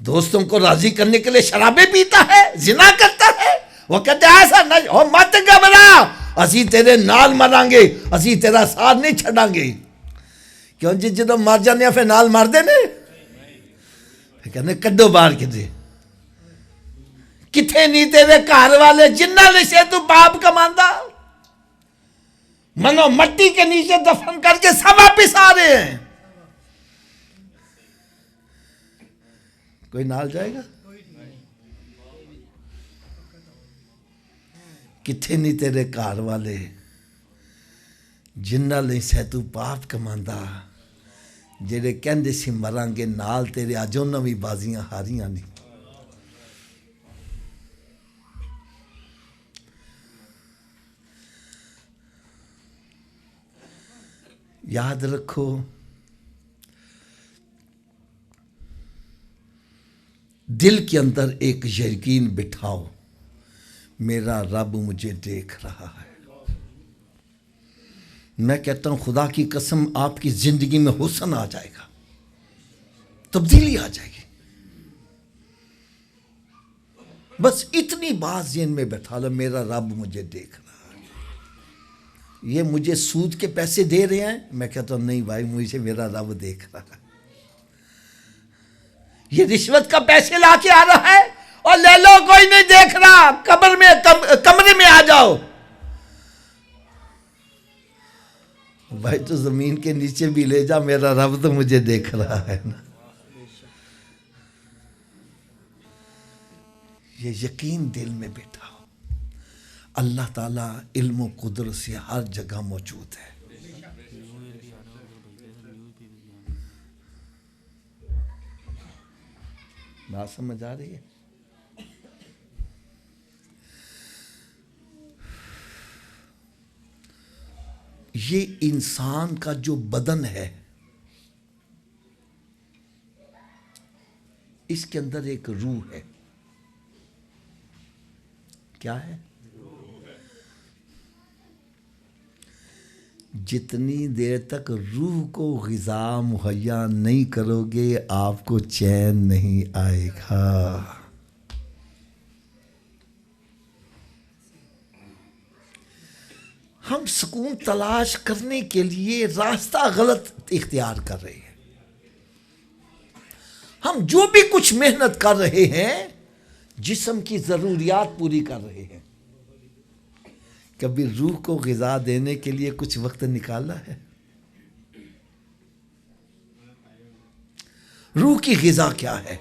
دوستوں کو راضی کرنے کے لیے شرابیں پیتا ہے, زنا کرتا ہے. وہ کہتے ہیں ایسا نہیں ہو, مت گھبرا, اسی تیرے نال مران گے, اسی تیرا ساتھ نہیں چھڑاں گے. کیوں جی جدو مر جانے پھر نال مار دینے, پھر کہنے کڈو بار کے دے. کتھے نہیں تیرے گھر والے جنہ نے سے تو باپ کماندا, منو مٹی کے نیچے دفن کر کے سب واپس آ رہے ہیں. کوئی نال جائے گا؟ کتھے نہیں تیرے گھر والے جنہ لئی سے تو پاپ کماندا, جڑے کہندے سی مران گے نال تیرے اج انہاں وی بازیاں ہاریاں نہیں. یاد رکھو دل کے اندر ایک یقین بٹھاؤ, میرا رب مجھے دیکھ رہا ہے. میں کہتا ہوں خدا کی قسم آپ کی زندگی میں حسن آ جائے گا, تبدیلی آ جائے گی. بس اتنی بات ذہن میں بیٹھا لو, میرا رب مجھے دیکھ رہا ہے. یہ مجھے سود کے پیسے دے رہے ہیں, میں کہتا ہوں نہیں بھائی مجھے میرا رب دیکھ رہا ہے. یہ رشوت کا پیسے لا کے آ رہا ہے اور لے لو, کوئی نہیں دیکھ رہا, کمرے میں آ جاؤ. بھائی تو زمین کے نیچے بھی لے جا, میرا رب تو مجھے دیکھ رہا ہے نا. یہ یقین دل میں بیٹھا ہو, اللہ تعالیٰ علم و قدرت سے ہر جگہ موجود ہے. بات سمجھ آ رہی ہے؟ یہ انسان کا جو بدن ہے اس کے اندر ایک روح ہے. کیا ہے؟ جتنی دیر تک روح کو غذا مہیا نہیں کرو گے آپ کو چین نہیں آئے گا. ہم سکون تلاش کرنے کے لیے راستہ غلط اختیار کر رہے ہیں. ہم جو بھی کچھ محنت کر رہے ہیں جسم کی ضروریات پوری کر رہے ہیں. کبھی روح کو غذا دینے کے لیے کچھ وقت نکالا ہے؟ روح کی غذا کیا ہے؟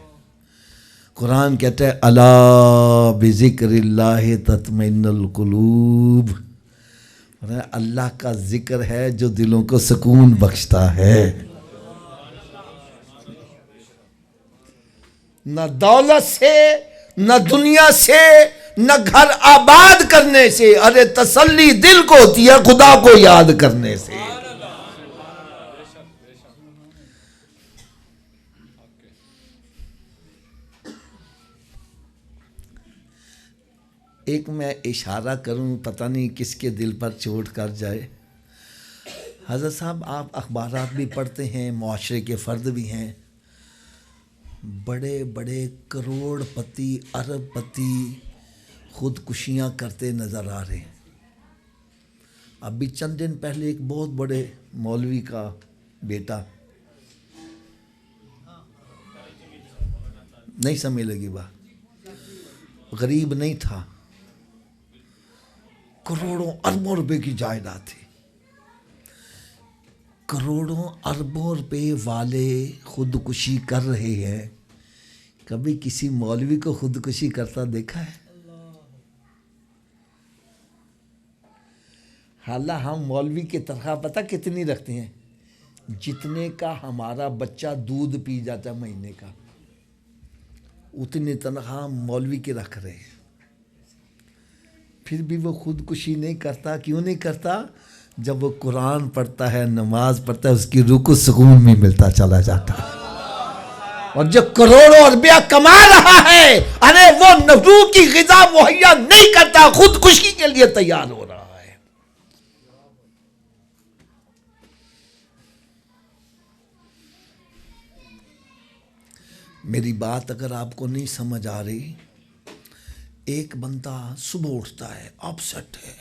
قرآن کہتا ہے الا بذکر اللہ تطمئن القلوب. اللہ کا ذکر ہے جو دلوں کو سکون بخشتا ہے. نہ دولت سے، نہ دنیا سے، نہ گھر آباد کرنے سے، ارے تسلی دل کو ہوتی ہے خدا کو یاد کرنے سے. ایک میں اشارہ کروں، پتہ نہیں کس کے دل پر چوٹ کر جائے. حضرت صاحب آپ اخبارات بھی پڑھتے ہیں، معاشرے کے فرد بھی ہیں. بڑے بڑے کروڑ پتی، ارب پتی خودکشیاں کرتے نظر آ رہے ہیں. ابھی چند دن پہلے ایک بہت بڑے مولوی کا بیٹا، نہیں سمجھ لگی بات، غریب نہیں تھا، کروڑوں اربوں روپے کی جائیداد تھی. کروڑوں اربوں روپے والے خودکشی کر رہے ہیں. کبھی کسی مولوی کو خودکشی کرتا دیکھا ہے؟ حالانکہ ہم مولوی کی تنخواہ پتہ کتنی رکھتے ہیں؟ جتنے کا ہمارا بچہ دودھ پی جاتا ہے مہینے کا، اتنی تنخواہ مولوی کی رکھ رہے ہیں. پھر بھی وہ خودکشی نہیں کرتا. کیوں نہیں کرتا؟ جب وہ قرآن پڑھتا ہے، نماز پڑھتا ہے، اس کی روح کو سکون بھی ملتا چلا جاتا ہے. اور جو کروڑوں روپیہ کما رہا ہے، ارے وہ روح کی غذا مہیا نہیں کرتا، خودکشی کے لیے تیار ہو رہا ہے. میری بات اگر آپ کو نہیں سمجھ آ رہی، ایک بندہ صبح اٹھتا ہے، اپسٹ ہے،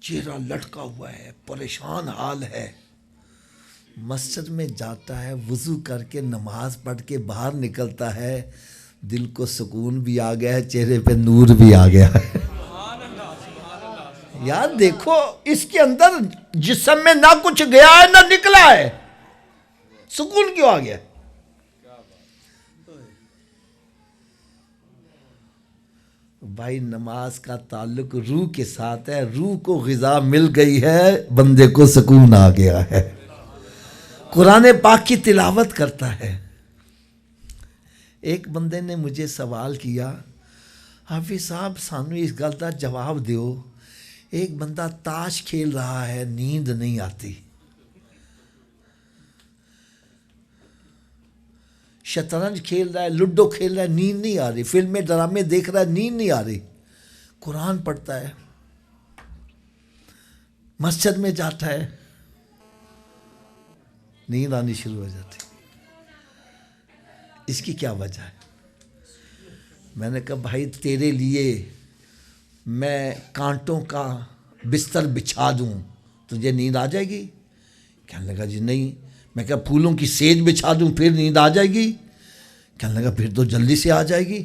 چہرہ لٹکا ہوا ہے، پریشان حال ہے، مسجد میں جاتا ہے، وضو کر کے نماز پڑھ کے باہر نکلتا ہے، دل کو سکون بھی آ گیا ہے، چہرے پہ نور بھی آ گیا ہے. یار دیکھو، اس کے اندر جسم میں نہ کچھ گیا ہے نہ نکلا ہے، سکون کیوں آ گیا؟ بھائی نماز کا تعلق روح کے ساتھ ہے. روح کو غذا مل گئی ہے، بندے کو سکون آ گیا ہے. قرآن پاک کی تلاوت کرتا ہے. ایک بندے نے مجھے سوال کیا، حافظ صاحب سانو اس گل کا جواب دیو، ایک بندہ تاش کھیل رہا ہے، نیند نہیں آتی، شطرنج کھیل رہا ہے، لوڈو کھیل رہا ہے، نیند نہیں آ رہی، فلمیں ڈرامے دیکھ رہا ہے، نیند نہیں آ رہی، قرآن پڑھتا ہے، مسجد میں جاتا ہے، نیند آنی شروع ہو جاتی. اس کی کیا وجہ ہے؟ میں نے کہا بھائی تیرے لیے میں کانٹوں کا بستر بچھا دوں، تجھے نیند آ جائے گی؟ کہنے لگا جی نہیں. میں کہا پھولوں کی سیج بچھا دوں پھر نیند آ جائے گی؟ کہنے لگا پھر تو جلدی سے آ جائے گی.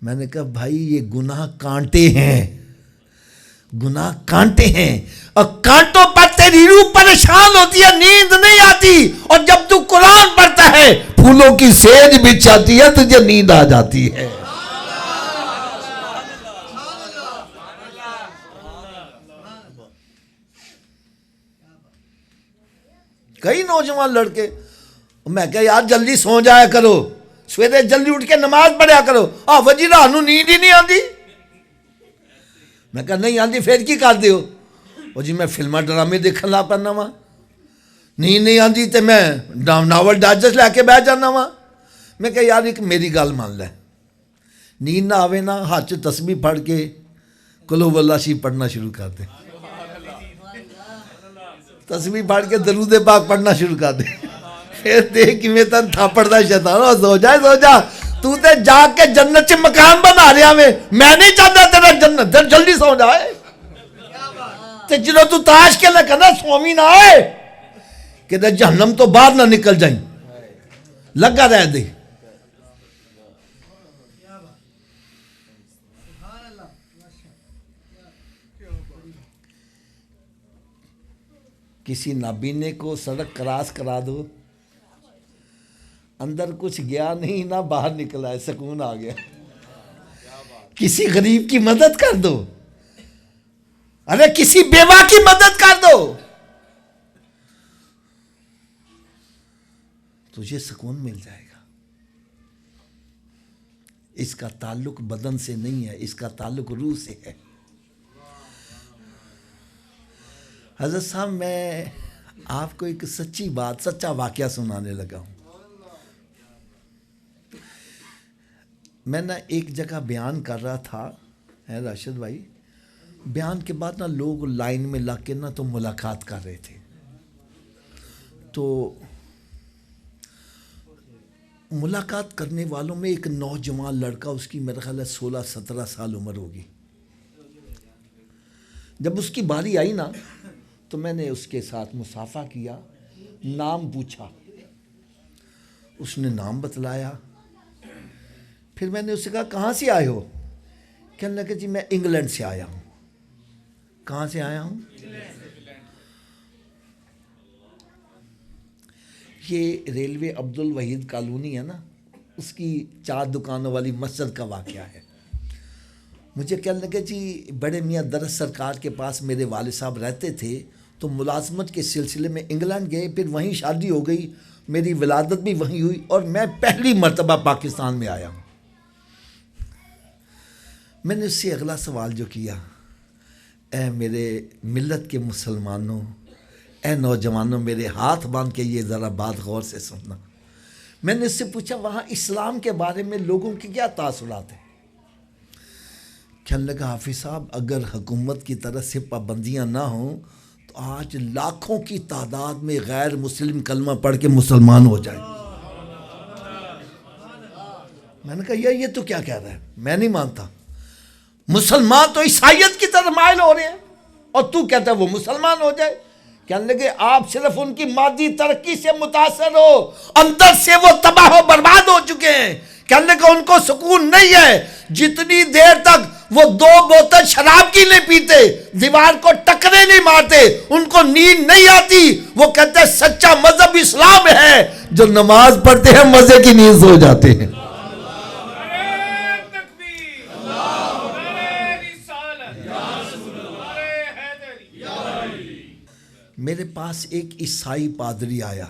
میں نے کہا بھائی یہ گناہ کانٹے ہیں، گناہ کانٹے ہیں، اور کانٹوں پر تیری روح پریشان ہوتی ہے، نیند نہیں آتی. اور جب تو قرآن پڑھتا ہے، پھولوں کی سیج بچھاتی ہے، تجھے نیند آ جاتی ہے. کئی نوجوان لڑکے، میں کہا یار جلدی سو جایا کرو، سویرے جلدی اٹھ کے نماز پڑھیا کرو. وجی رانو نیند ہی نہیں آتی. میں کہا نہیں آتی پھر کی کر دیو؟ وہ جی میں فلمیں ڈرامے دیکھن لا پڑنا وا، نیند نہیں آتی تو میں ناول ڈائجسٹ لے کے بیٹھ جانا وا. میں کہا یار ایک میری گل مان لے، نیند نہ آوے نا، ہاتھ تسبیح پڑھ کے قل هو اللہ شریف پڑھنا شروع کر دے. تسبیح پڑھ کے درود پاک پڑھنا شروع کر دے. پھر دیکھ کہ میں تن تھاپڑتا شیطان ہو سو جا تو تے جا کے جنت چ مکان بنا رہا میں نہیں چاہتا تیرا جنت جلدی سو جائے تے جنہوں تو تاش کے لے کہنا سوامی نہ آئے کہ جہنم تو باہر نہ نکل جائیں لگا رہ دے. کسی نابینے کو سڑک کراس کرا دو, اندر کچھ گیا نہیں نہ باہر نکلا ہے, سکون آ گیا. کسی غریب کی مدد کر دو, ارے کسی بیوہ کی مدد کر دو, تجھے سکون مل جائے گا. اس کا تعلق بدن سے نہیں ہے, اس کا تعلق روح سے ہے. حضرت صاحب میں آپ کو ایک سچی بات, سچا واقعہ سنانے لگا ہوں. میں نا ایک جگہ بیان کر رہا تھا راشد بھائی, بیان کے بعد نا لوگ لائن میں لگ کے نا تو ملاقات کر رہے تھے. تو ملاقات کرنے والوں میں ایک نوجوان لڑکا, اس کی میرا خیال ہے 16-17 سال عمر ہوگی. جب اس کی باری آئی نا تو میں نے اس کے ساتھ مصافحہ کیا, نام پوچھا, اس نے نام بتلایا. پھر میں نے اس سے کہا کہاں سے آئے ہو؟ کہنے لگا جی میں انگلینڈ سے آیا ہوں. کہاں سے آیا ہوں؟ یہ ریلوے عبد الوحید کالونی ہے نا, اس کی 4 دکانوں والی مسجد کا واقعہ ہے. مجھے کہنے لگا جی بڑے میاں درس سرکار کے پاس میرے والد صاحب رہتے تھے, تو ملازمت کے سلسلے میں انگلینڈ گئے, پھر وہیں شادی ہو گئی, میری ولادت بھی وہیں ہوئی, اور میں پہلی مرتبہ پاکستان میں آیا ہوں. میں نے اس سے اگلا سوال جو کیا, اے میرے ملت کے مسلمانوں, اے نوجوانوں, میرے ہاتھ باندھ کے یہ ذرا بات غور سے سننا. میں نے اس سے پوچھا وہاں اسلام کے بارے میں لوگوں کی کیا تاثرات ہیں؟ کہنے لگا حافظ صاحب اگر حکومت کی طرف سے پابندیاں نہ ہوں تو آج لاکھوں کی تعداد میں غیر مسلم کلمہ پڑھ کے مسلمان ہو جائیں. میں نے کہا یہ تو کیا کہہ رہا ہے, میں نہیں مانتا. مسلمان تو عیسائیت کی طرف مائل ہو رہے ہیں اور تو کہتا ہے وہ مسلمان ہو جائے. کہنے لگے آپ صرف ان کی مادی ترقی سے متاثر ہو, اندر سے وہ تباہ و برباد ہو چکے ہیں. کہنے لگے ان کو سکون نہیں ہے جتنی دیر تک وہ 2 بوتل شراب کی نہیں پیتے, دیوار کو ٹکرے نہیں مارتے, ان کو نیند نہیں آتی. وہ کہتے ہیں سچا مذہب اسلام ہے, جو نماز پڑھتے ہیں مزے کی نیند سو جاتے ہیں. میرے پاس ایک عیسائی پادری آیا,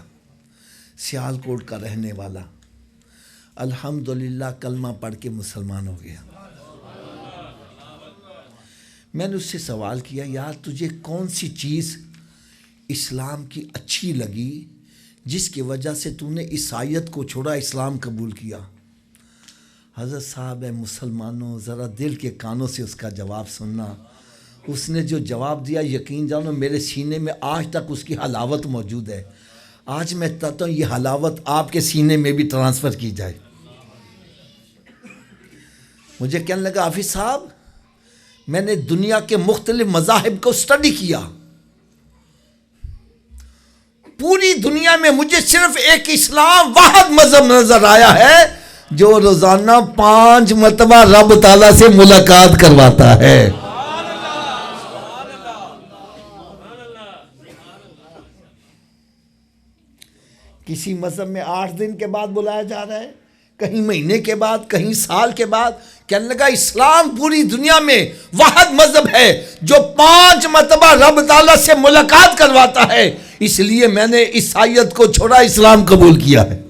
سیالکوٹ کا رہنے والا, الحمدللہ کلمہ پڑھ کے مسلمان ہو گیا. میں نے اس سے سوال کیا یار تجھے کون سی چیز اسلام کی اچھی لگی جس کی وجہ سے تو نے عیسائیت کو چھوڑا, اسلام قبول کیا؟ حضرت صاحب اے مسلمانوں ذرا دل کے کانوں سے اس کا جواب سننا. اس نے جو جواب دیا یقین جانو میرے سینے میں آج تک اس کی حلاوت موجود ہے. آج میں چاہتا ہوں یہ حلاوت آپ کے سینے میں بھی ٹرانسفر کی جائے. مجھے کہنے لگا حافظ صاحب میں نے دنیا کے مختلف مذاہب کو اسٹڈی کیا, پوری دنیا میں مجھے صرف ایک اسلام واحد مذہب نظر آیا ہے جو روزانہ 5 مرتبہ رب تعالیٰ سے ملاقات کرواتا ہے. کسی مذہب میں 8 دن کے بعد بلایا جا رہا ہے, کہیں مہینے کے بعد, کہیں سال کے بعد. کہنے لگا اسلام پوری دنیا میں واحد مذہب ہے جو 5 مرتبہ رب تعالیٰ سے ملاقات کرواتا ہے, اس لیے میں نے عیسائیت کو چھوڑا, اسلام قبول کیا ہے.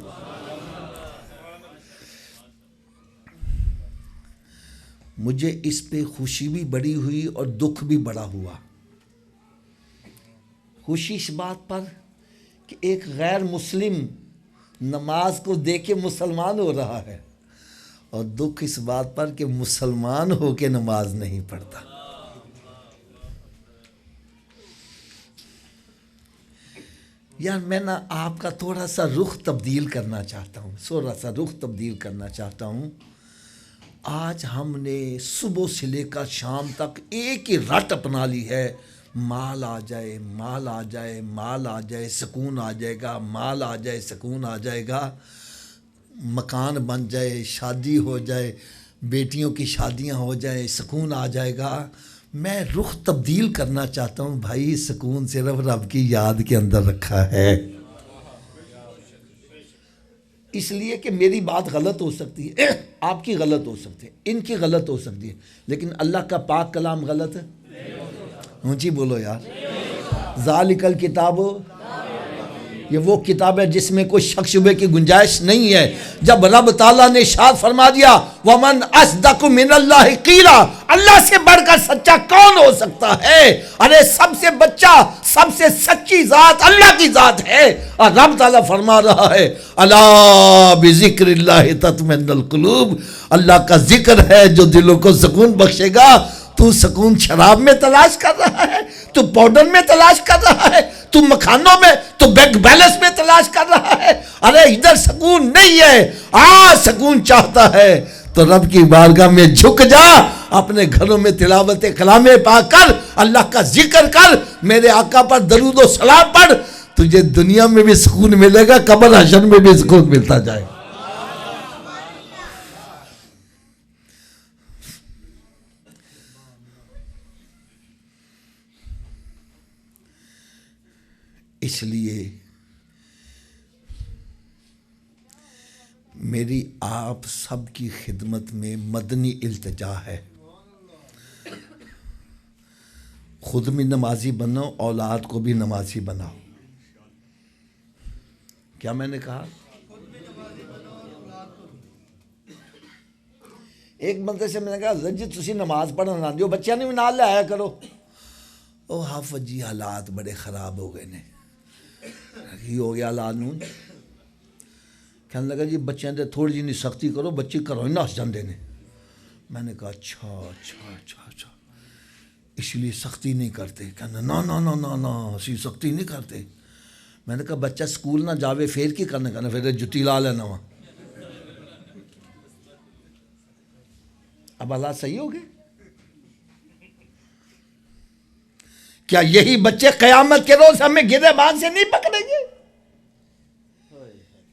مجھے اس پہ خوشی بھی بڑی ہوئی اور دکھ بھی بڑا ہوا. خوشی اس بات پر کہ ایک غیر مسلم نماز کو دیکھ کے مسلمان ہو رہا ہے, اور دکھ اس بات پر کہ مسلمان ہو کے نماز نہیں پڑھتا. یار میں نا آپ کا تھوڑا سا رخ تبدیل کرنا چاہتا ہوں، تھوڑا سا رخ تبدیل کرنا چاہتا ہوں۔ آج ہم نے صبح سے لے کر شام تک ایک ہی رٹ اپنا لی ہے، مال آ جائے، مال آ جائے، مال آ جائے، سکون آ جائے گا، مال آ جائے، سکون آ جائے گا، مکان بن جائے، شادی ہو جائے، بیٹیوں کی شادیاں ہو جائیں، سکون آ جائے گا۔ میں رخ تبدیل کرنا چاہتا ہوں بھائی، سکون صرف رب کی یاد کے اندر رکھا ہے۔ اس لیے کہ میری بات غلط ہو سکتی ہے، آپ کی غلط ہو سکتی ہے، ان کی غلط ہو سکتی ہے، لیکن اللہ کا پاک کلام غلط ہے؟ اونچی بولو یار۔ ذالک الکتاب، یہ وہ کتاب ہے جس میں کوئی شک شبے کی گنجائش نہیں ہے۔ جب رب تعالیٰ نے ارشاد فرما دیا وَمَنْ أَصْدَقُ مِنَ اللَّهِ قِيلًا، اللہ سے بڑھ کر سچا کون ہو سکتا ہے؟ ارے سب سے بچہ، سب سے سچی ذات اللہ کی ذات ہے، اور رب تعالیٰ فرما رہا ہے الا بذکر اللہ تطمئن القلوب، اللہ کا ذکر ہے جو دلوں کو سکون بخشے گا۔ تو سکون شراب میں تلاش کر رہا ہے، تو پاؤڈر میں تلاش کر رہا ہے، تو مکھانوں میں، تو بینک بیلنس میں تلاش کر رہا ہے؟ ارے ادھر سکون نہیں ہے۔ سکون چاہتا ہے تو رب کی بارگاہ میں جھک جا، اپنے گھروں میں تلاوت کلام پاک کر، اللہ کا ذکر کر، میرے آقا پر درود و سلام پڑھ، تجھے دنیا میں بھی سکون ملے گا، قبر حشر میں بھی سکون ملتا جائے۔ اس لیے میری آپ سب کی خدمت میں مدنی التجا ہے، خود بھی نمازی بنو، اولاد کو بھی نمازی بناؤ۔ کیا میں نے کہا؟ ایک بندے سے میں نے کہا جی تسی نماز پڑھنا نہ دیو، بچیاں نہیں نال لے آیا کرو۔ او حافظ جی حالات بڑے خراب ہو گئے نے۔ کی ہو گیا حالات نوں؟ کہنے لگا جی بچیاں دے تھوڑی جی نہیں سختی کرو، بچی گھروں ہی نس جاندے نے۔ میں نے کہا اچھا اس لیے سختی نہیں کرتے؟ کہنا نا اسی سختی نہیں کرتے۔ میں نے کہا بچہ سکول نہ جاوے پھر کی کرنا؟ کہنا پھر جتی لا لینا وہاں۔ اب حالات صحیح ہو گئے؟ کیا یہی بچے قیامت کے روز ہمیں گریبان سے نہیں پکڑیں گے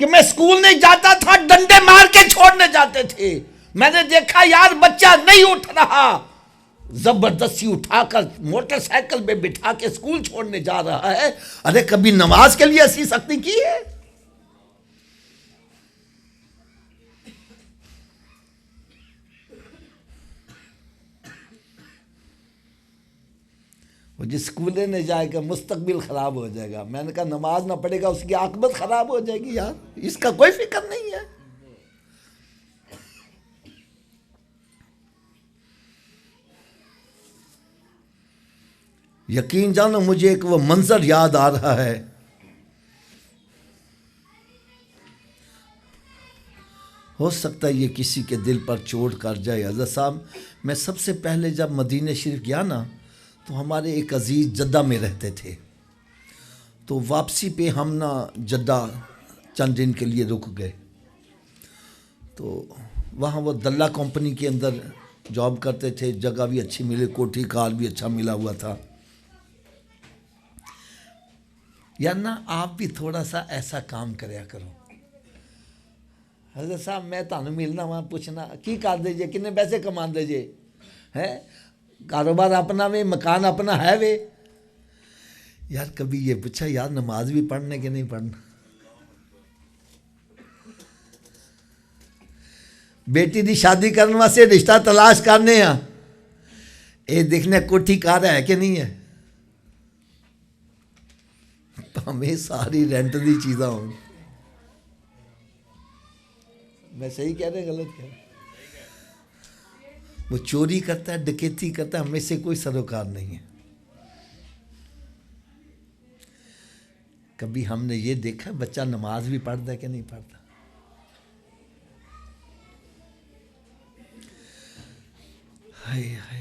کہ میں سکول نہیں جاتا تھا، ڈنڈے مار کے چھوڑنے جاتے تھے، میں نے دیکھا یار بچہ نہیں اٹھ رہا، زبردستی اٹھا کر موٹر سائیکل پہ بٹھا کے سکول چھوڑنے جا رہا ہے۔ ارے کبھی نماز کے لیے ایسی سختی کی ہے؟ وہ جس سکولے نے جائے گا مستقبل خراب ہو جائے گا۔ میں نے کہا نماز نہ پڑھے گا اس کی عاقبت خراب ہو جائے گی یار، اس کا کوئی فکر نہیں ہے۔ یقین جانو مجھے ایک وہ منظر یاد آ رہا ہے، ہو سکتا ہے یہ کسی کے دل پر چوٹ کر جائے۔ حضرت صاحب میں سب سے پہلے جب مدینہ شریف گیا نا تو ہمارے ایک عزیز جدہ میں رہتے تھے، تو واپسی پہ ہم نا جدہ چند دن کے لیے رک گئے، تو وہاں وہ دلہ کمپنی کے اندر جاب کرتے تھے، جگہ بھی اچھی ملی، کوٹھی کار بھی اچھا ملا ہوا تھا۔ یا نا آپ بھی تھوڑا سا ایسا کام کریا کرو۔ حضرت صاحب میں تانوں ملنا وہاں پوچھنا کی کر دے جے، کنے پیسے کما دے جے، ہے کاروبار اپنا وے، مکان اپنا ہے وے۔ یار کبھی یہ پوچھا یار نماز بھی پڑھنے کے نہیں پڑھنا؟ بیٹی دی شادی کرنے واسطے رشتہ تلاش کرنے ہاں، اے دیکھنے کوٹھی کار ہے کہ نہیں ہے، ہمیں ساری رینٹ دی چیزاں ہوں۔ میں صحیح کہہ رہے غلط کہہ رہے؟ وہ چوری کرتا ہے، ڈکیتی کرتا ہے، ہمیں سے کوئی سروکار نہیں ہے۔ کبھی ہم نے یہ دیکھا بچہ نماز بھی پڑھتا ہے کہ نہیں پڑھتا؟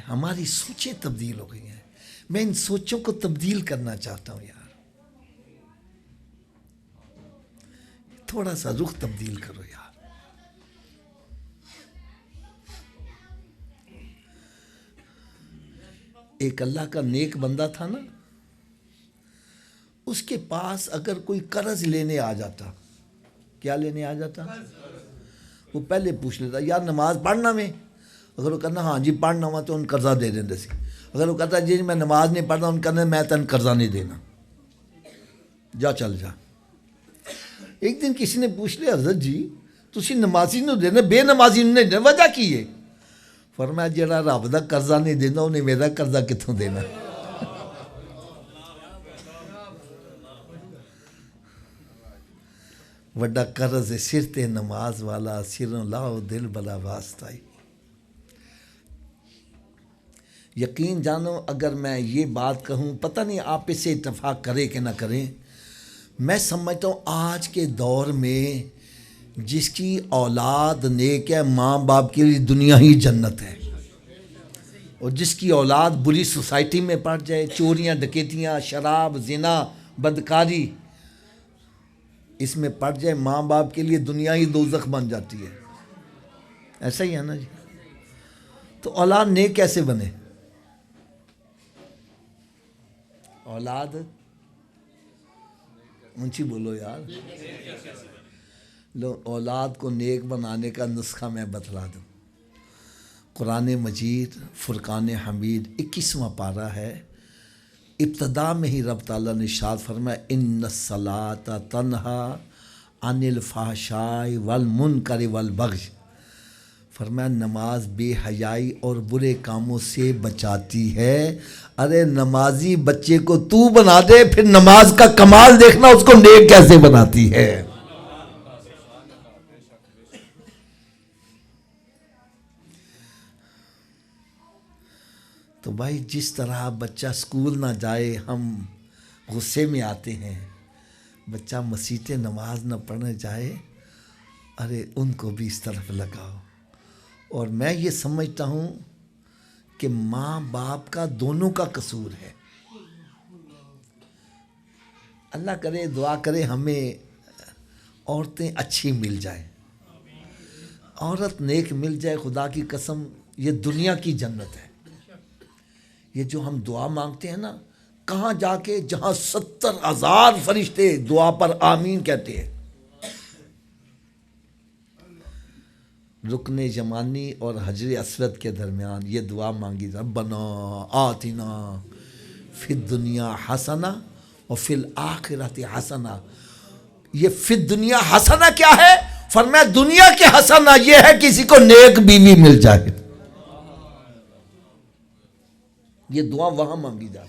ہماری سوچیں تبدیل ہو گئی ہیں، میں ان سوچوں کو تبدیل کرنا چاہتا ہوں یار۔ تھوڑا سا رخ تبدیل کرو یار. ایک اللہ کا نیک بندہ تھا نا, اس کے پاس اگر کوئی قرض لینے آ جاتا, کیا لینے آ جاتا, وہ پہلے پوچھ لیتا یار نماز پڑھنا میں, اگر وہ کہنا ہاں جی پڑھنا ہوا تو ان قرضہ دے دیں سی. اگر وہ کہتا جی میں نماز نہیں پڑھنا, ان کہنا میں تن قرضہ نہیں دینا, جا چل جا. ایک دن کسی نے پوچھ لیا حضرت جی تسی نمازی نو دینا بے نمازی نو نہیں دینا, وجہ کی ہے؟ فرمایا جڑا رب دا قرضہ نہیں دینا انہیں میرا قرضہ کتوں دینا. وڈا قرض ہے سر تے نماز والا, سروں لاؤ دل بلا واسطائی. یقین جانو اگر میں یہ بات کہوں, پتہ نہیں آپ اس سے اتفاق کریں کہ نہ کریں, میں سمجھتا ہوں آج کے دور میں جس کی اولاد نیک ہے, ماں باپ کے لیے دنیا ہی جنت ہے. اور جس کی اولاد بری سوسائٹی میں پڑ جائے, چوریاں ڈکیتیاں شراب زنا بدکاری اس میں پڑ جائے, ماں باپ کے لیے دنیا ہی دوزخ بن جاتی ہے. ایسا ہی ہے نا جی. تو اولاد نیک کیسے بنے؟ اولاد اونچی بولو یار. لو اولاد کو نیک بنانے کا نسخہ میں بتلا دوں. قرآن مجید فرقان حمید 21واں پارہ ہے, ابتدا میں ہی رب تعالیٰ نے ارشاد فرمایا ان الصلاۃ تنہا عن الفحشاء والمنکر والبغی. فرمایا نماز بے حیائی اور برے کاموں سے بچاتی ہے. ارے نمازی بچے کو تو بنا دے, پھر نماز کا کمال دیکھنا اس کو نیک کیسے بناتی ہے. تو بھائی جس طرح بچہ اسکول نہ جائے ہم غصے میں آتے ہیں, بچہ مسیت نماز نہ پڑھنے جائے, ارے ان کو بھی اس طرف لگاؤ. اور میں یہ سمجھتا ہوں کہ ماں باپ کا دونوں کا قصور ہے. اللہ کرے دعا کرے ہمیں عورتیں اچھی مل جائیں, عورت نیک مل جائے, خدا کی قسم یہ دنیا کی جنت ہے. یہ جو ہم دعا مانگتے ہیں نا, کہاں جا کے جہاں 70,000 فرشتے دعا پر آمین کہتے ہیں. رکن یمانی اور حجر اسود کے درمیان یہ دعا مانگی, ربنا آتنا فی الدنیا حسنہ اور فی الآخرۃ حسنہ. یہ فی الدنیا حسنہ کیا ہے؟ فرمایا دنیا کے حسنہ یہ ہے کسی کو نیک بیوی مل جائے. یہ دعا وہاں مانگی جائے.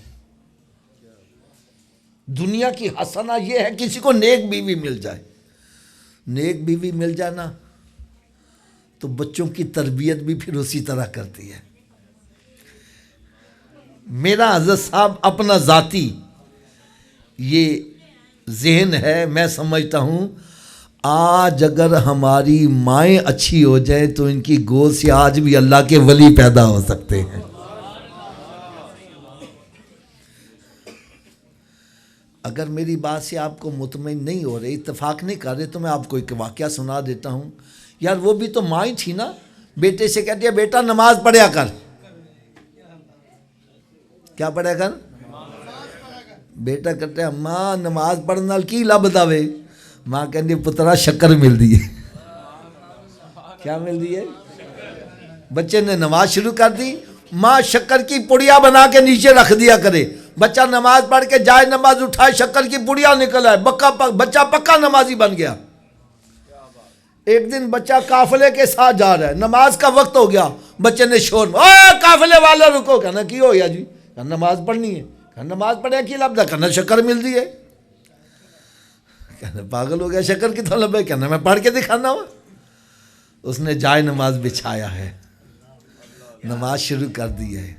دنیا کی حسنہ یہ ہے کسی کو نیک بیوی مل جائے. نیک بیوی مل جانا تو بچوں کی تربیت بھی پھر اسی طرح کرتی ہے. میرا حضرت صاحب اپنا ذاتی یہ ذہن ہے, میں سمجھتا ہوں آج اگر ہماری مائیں اچھی ہو جائیں تو ان کی گود سے آج بھی اللہ کے ولی پیدا ہو سکتے ہیں. اگر میری بات سے آپ کو مطمئن نہیں ہو رہے, اتفاق نہیں کر رہے, تو میں آپ کو ایک واقعہ سنا دیتا ہوں. یار وہ بھی تو ماں ہی تھی نا, بیٹے سے کہتی ہے بیٹا نماز پڑھیا کر. کیا پڑھیا کر؟ بیٹا کہتے ہیں ماں نماز پڑھنا کی لب داوے. ماں کہتی پترا شکر مل دی ہے. کیا مل دی ہے؟ بچے نے نماز شروع کر دی, ماں شکر کی پڑیا بنا کے نیچے رکھ دیا کرے. بچہ نماز پڑھ کے جائے نماز اٹھائے, شکر کی پڑیا نکل آئے, بچہ پکا نمازی بن گیا. ایک دن بچہ قافلے کے ساتھ جا رہا ہے, نماز کا وقت ہو گیا, بچے نے شور میں قافلے والا رکو. کہنا کی ہو یا جی؟ کہنا نماز پڑھنی ہے. کہنا نماز پڑھے کی لفظ ہے؟ کہنا شکر مل دی ہے. کہنا پاگل ہو گیا, شکر کتنا لفظ ہے؟ کہنا میں پڑھ کے دکھانا ہوا. اس نے جائے نماز بچھایا ہے, نماز شروع کر دی ہے.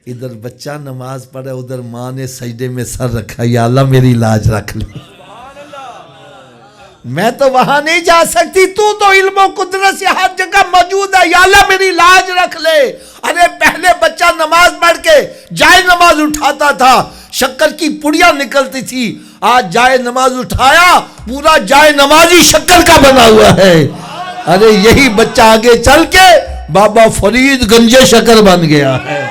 ادھر بچہ نماز پڑھے, ادھر ماں نے سجدے میں سر رکھا, یا اللہ میری لاج رکھ لے. میں تو وہاں نہیں جا سکتی, تو علم و قدرت سے ہر جگہ موجود ہے, یا اللہ میری لاج رکھ لے. ارے پہلے بچہ نماز پڑھ کے جائے نماز اٹھاتا تھا, شکر کی پڑیا نکلتی تھی. آج جائے نماز اٹھایا پورا جائے نمازی شکل کا بنا ہوا ہے. ارے یہی بچہ آگے چل کے بابا فرید گنجے شکر بن گیا ہے.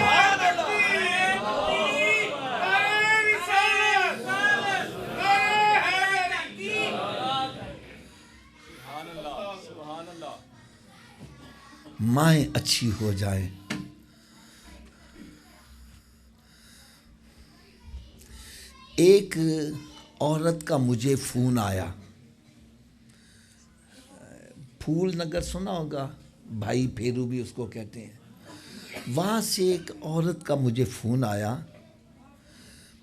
مائیں اچھی ہو جائیں. ایک عورت کا مجھے فون آیا. پھول نگر سنا ہوگا, بھائی پھیرو بھی اس کو کہتے ہیں. وہاں سے ایک عورت کا مجھے فون آیا.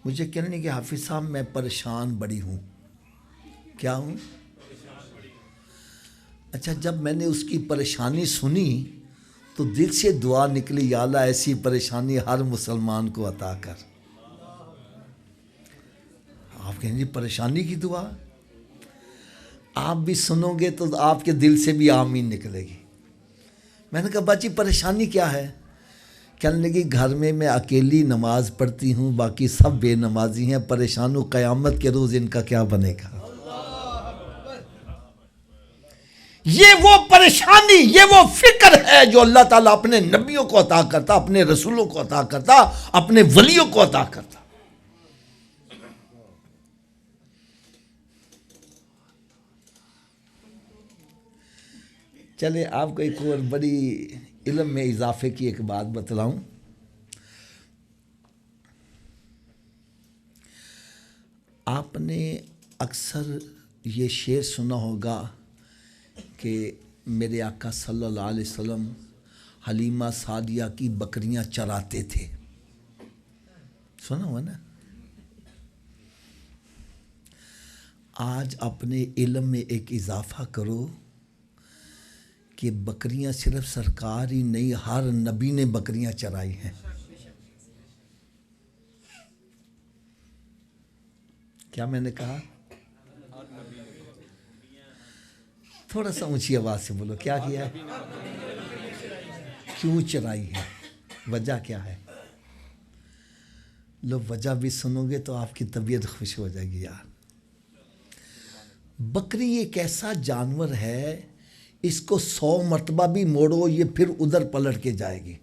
مجھے کہنے لگی کہ حافظ صاحب میں پریشان بڑی ہوں. کیا ہوں؟ اچھا, جب میں نے اس کی پریشانی سنی تو دل سے دعا نکلی, یا اللہ ایسی پریشانی ہر مسلمان کو عطا کر. آپ کہیں گے پریشانی کی دعا, آپ بھی سنو گے تو آپ کے دل سے بھی آمین نکلے گی. میں نے کہا باجی پریشانی کیا ہے؟ کہنے لگی گھر میں اکیلی نماز پڑھتی ہوں, باقی سب بے نمازی ہیں, پریشان ہوں, قیامت کے روز ان کا کیا بنے گا. یہ وہ پریشانی, یہ وہ فکر ہے جو اللہ تعالیٰ اپنے نبیوں کو عطا کرتا, اپنے رسولوں کو عطا کرتا, اپنے ولیوں کو عطا کرتا. چلے آپ کو ایک اور بڑی علم میں اضافے کی ایک بات بتلاؤں. آپ نے اکثر یہ شعر سنا ہوگا کہ میرے آقا صلی اللہ علیہ وسلم حلیمہ سعدیہ کی بکریاں چراتے تھے. سنا ہوا نا؟ آج اپنے علم میں ایک اضافہ کرو کہ بکریاں صرف سرکار ہی نہیں, ہر نبی نے بکریاں چرائی ہیں. کیا میں نے کہا؟ تھوڑا سا اونچی آواز سے بولو, کیا کیا ہے؟ کیوں چرائی ہے؟ وجہ کیا ہے؟ لو وجہ بھی سنو گے تو آپ کی طبیعت خوش ہو جائے گی. یار بکری ایک ایسا جانور ہے, اس کو 100 مرتبہ بھی موڑو یہ پھر ادھر پلٹ کے جائے گی.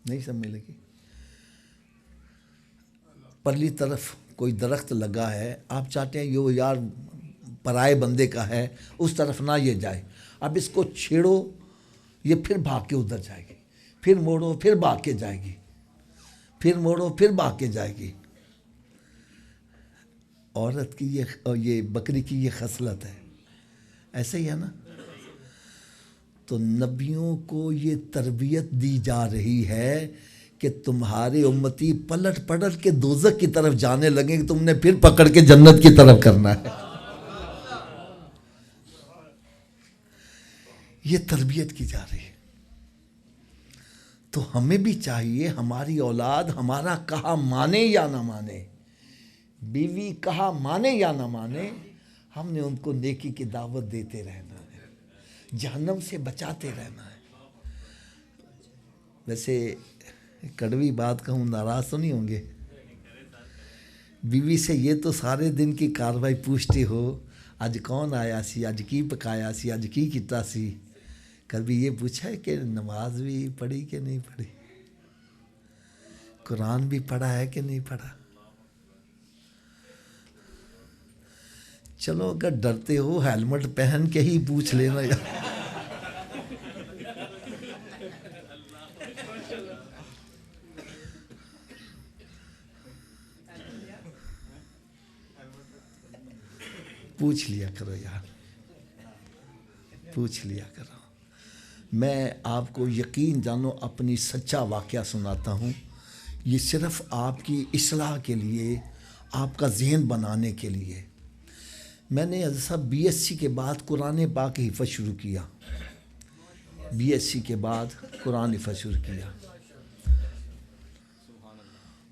نہیں سمجھ لگی؟ پرلی طرف کوئی درخت لگا ہے, آپ چاہتے ہیں یہ یار پرائے بندے کا ہے, اس طرف نہ یہ جائے. اب اس کو چھیڑو یہ پھر بھاگ کے ادھر جائے گی, پھر موڑو پھر بھاگ کے جائے گی, پھر موڑو پھر بھاگ کے جائے گی. عورت کی یہ بکری کی یہ خصلت ہے. ایسے ہی ہے نا؟ تو نبیوں کو یہ تربیت دی جا رہی ہے کہ تمہارے امتی پلٹ پلٹ کے دوزخ کی طرف جانے لگیں کہ تم نے پھر پکڑ کے جنت کی طرف کرنا ہے. یہ تربیت کی جا رہی ہے. تو ہمیں بھی چاہیے ہماری اولاد ہمارا کہا مانے یا نہ مانے, بیوی کہا مانے یا نہ مانے, ہم نے ان کو نیکی کی دعوت دیتے رہنا ہے, جہنم سے بچاتے رہنا ہے. ویسے کڑوی بات کہوں, ناراض تو نہیں ہوں گے؟ بیوی سے یہ تو سارے دن کی کاروائی پوچھتے ہو, اج کون آیا سی, اج کی پکایا سی, اج کی کیتا سی. کبھی یہ پوچھا ہے کہ نماز بھی پڑھی کہ نہیں پڑھی, قرآن بھی پڑھا ہے کہ نہیں پڑھا؟ چلو اگر ڈرتے ہو ہیلمٹ پہن کے ہی پوچھ لینا یار. پوچھ لیا کرو یار, پوچھ لیا کرو. میں آپ کو یقین جانو اپنی سچا واقعہ سناتا ہوں, یہ صرف آپ کی اصلاح کے لیے, آپ کا ذہن بنانے کے لیے. میں نے صاحب BSc کے بعد قرآن پاک حفظ شروع کیا. BSc کے بعد قرآن حفظ شروع کیا,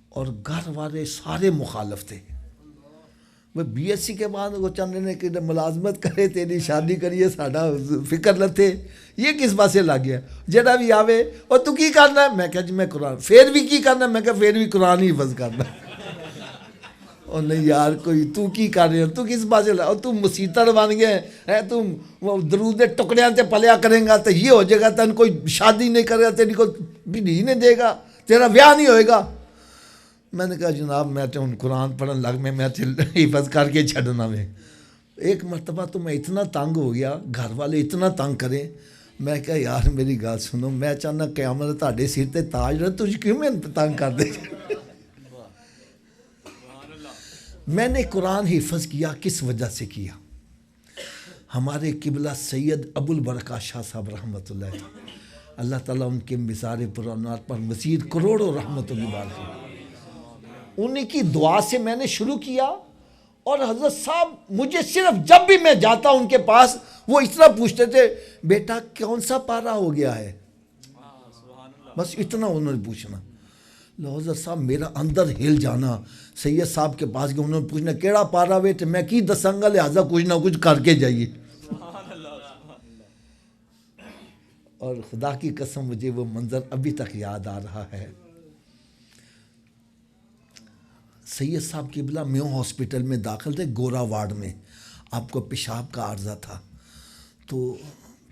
اور گھر والے سارے مخالف تھے. وہ BSc کے بعد وہ چاہتے ہیں کہ ملازمت کرے, تیری شادی کریے, ساڈا فکر نہ تھے. یہ کس پاسے لگ گیا؟ جڑا بھی آوے اور تو کی کرنا ہے, میں کہا جی میں قرآن. پھر بھی کی کرنا ہے, میں کہا پھر بھی قرآن ہی حفظ کرنا ہے. اور نہیں یار کوئی تو کی کر رہے ہو, تو کس بات سے, اور تم مسیتر بن گئے ہے, تم وہ درود ٹکڑیاں تے پلیا کریں گا تو یہ ہو جائے گا, تن کوئی شادی نہیں کرے گا, تیری کو بھی نہیں دے گا, تیرا بیاہ نہیں ہوئے گا. میں نے کہا جناب میں تو قرآن پڑھن لگ میں حفظ کر کے چھڑنا میں. ایک مرتبہ تو میں اتنا تنگ ہو گیا, گھر والے اتنا تنگ کریں, میں کہا یار میری گال سنو, میں چاہنا قیامت تہاڈے سر تے تاج رہے, تجھ کیوں میں تنگ کر دے. میں نے قرآن حفظ کیا کس وجہ سے کیا؟ ہمارے قبلہ سید ابو البرکات شاہ صاحب رحمۃ اللہ علیہ, اللہ تعالیٰ ان کے مزار پرانوار پر مزید کروڑوں رحمت و بارک, انہیں کی دعا سے میں نے شروع کیا. اور حضرت صاحب مجھے صرف جب بھی میں جاتا ان کے پاس وہ اتنا پوچھتے تھے, بیٹا کون سا پارا ہو گیا ہے, بس اتنا انہوں نے پوچھنا. لو حضرت صاحب میرا اندر ہل جانا, سید صاحب کے پاس گیا, انہوں نے پوچھنا کیڑا پارا وے, تو میں کی دساں گا, لہٰذا کچھ نہ کچھ کر کے جائیے. اور خدا کی قسم مجھے وہ منظر ابھی تک یاد آ رہا ہے. سید صاحب قبلہ میو ہاسپٹل میں داخل تھے, گورا وارڈ میں, آپ کو پیشاب کا عارضہ تھا, تو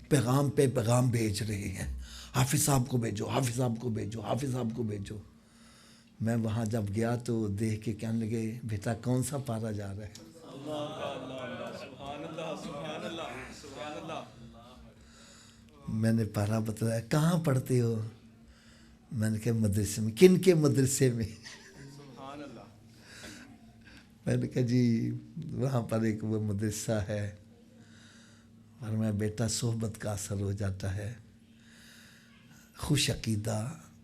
پیغام پہ پیغام بھیج رہے ہیں, حافظ صاحب کو بھیجو, حافظ صاحب کو بھیجو, حافظ صاحب کو بھیجو. میں وہاں جب گیا تو دیکھ کے کہنے لگے بیٹا کون سا پارا جا رہا ہے. میں نے پارا بتلایا, کہاں پڑھتے ہو؟ میں نے کہا مدرسے میں. کن کے مدرسے میں؟ میں نے کہا جی وہاں پر ایک وہ مدرسہ ہے. اور میں بیٹا صحبت کا اثر ہو جاتا ہے, خوش عقیدہ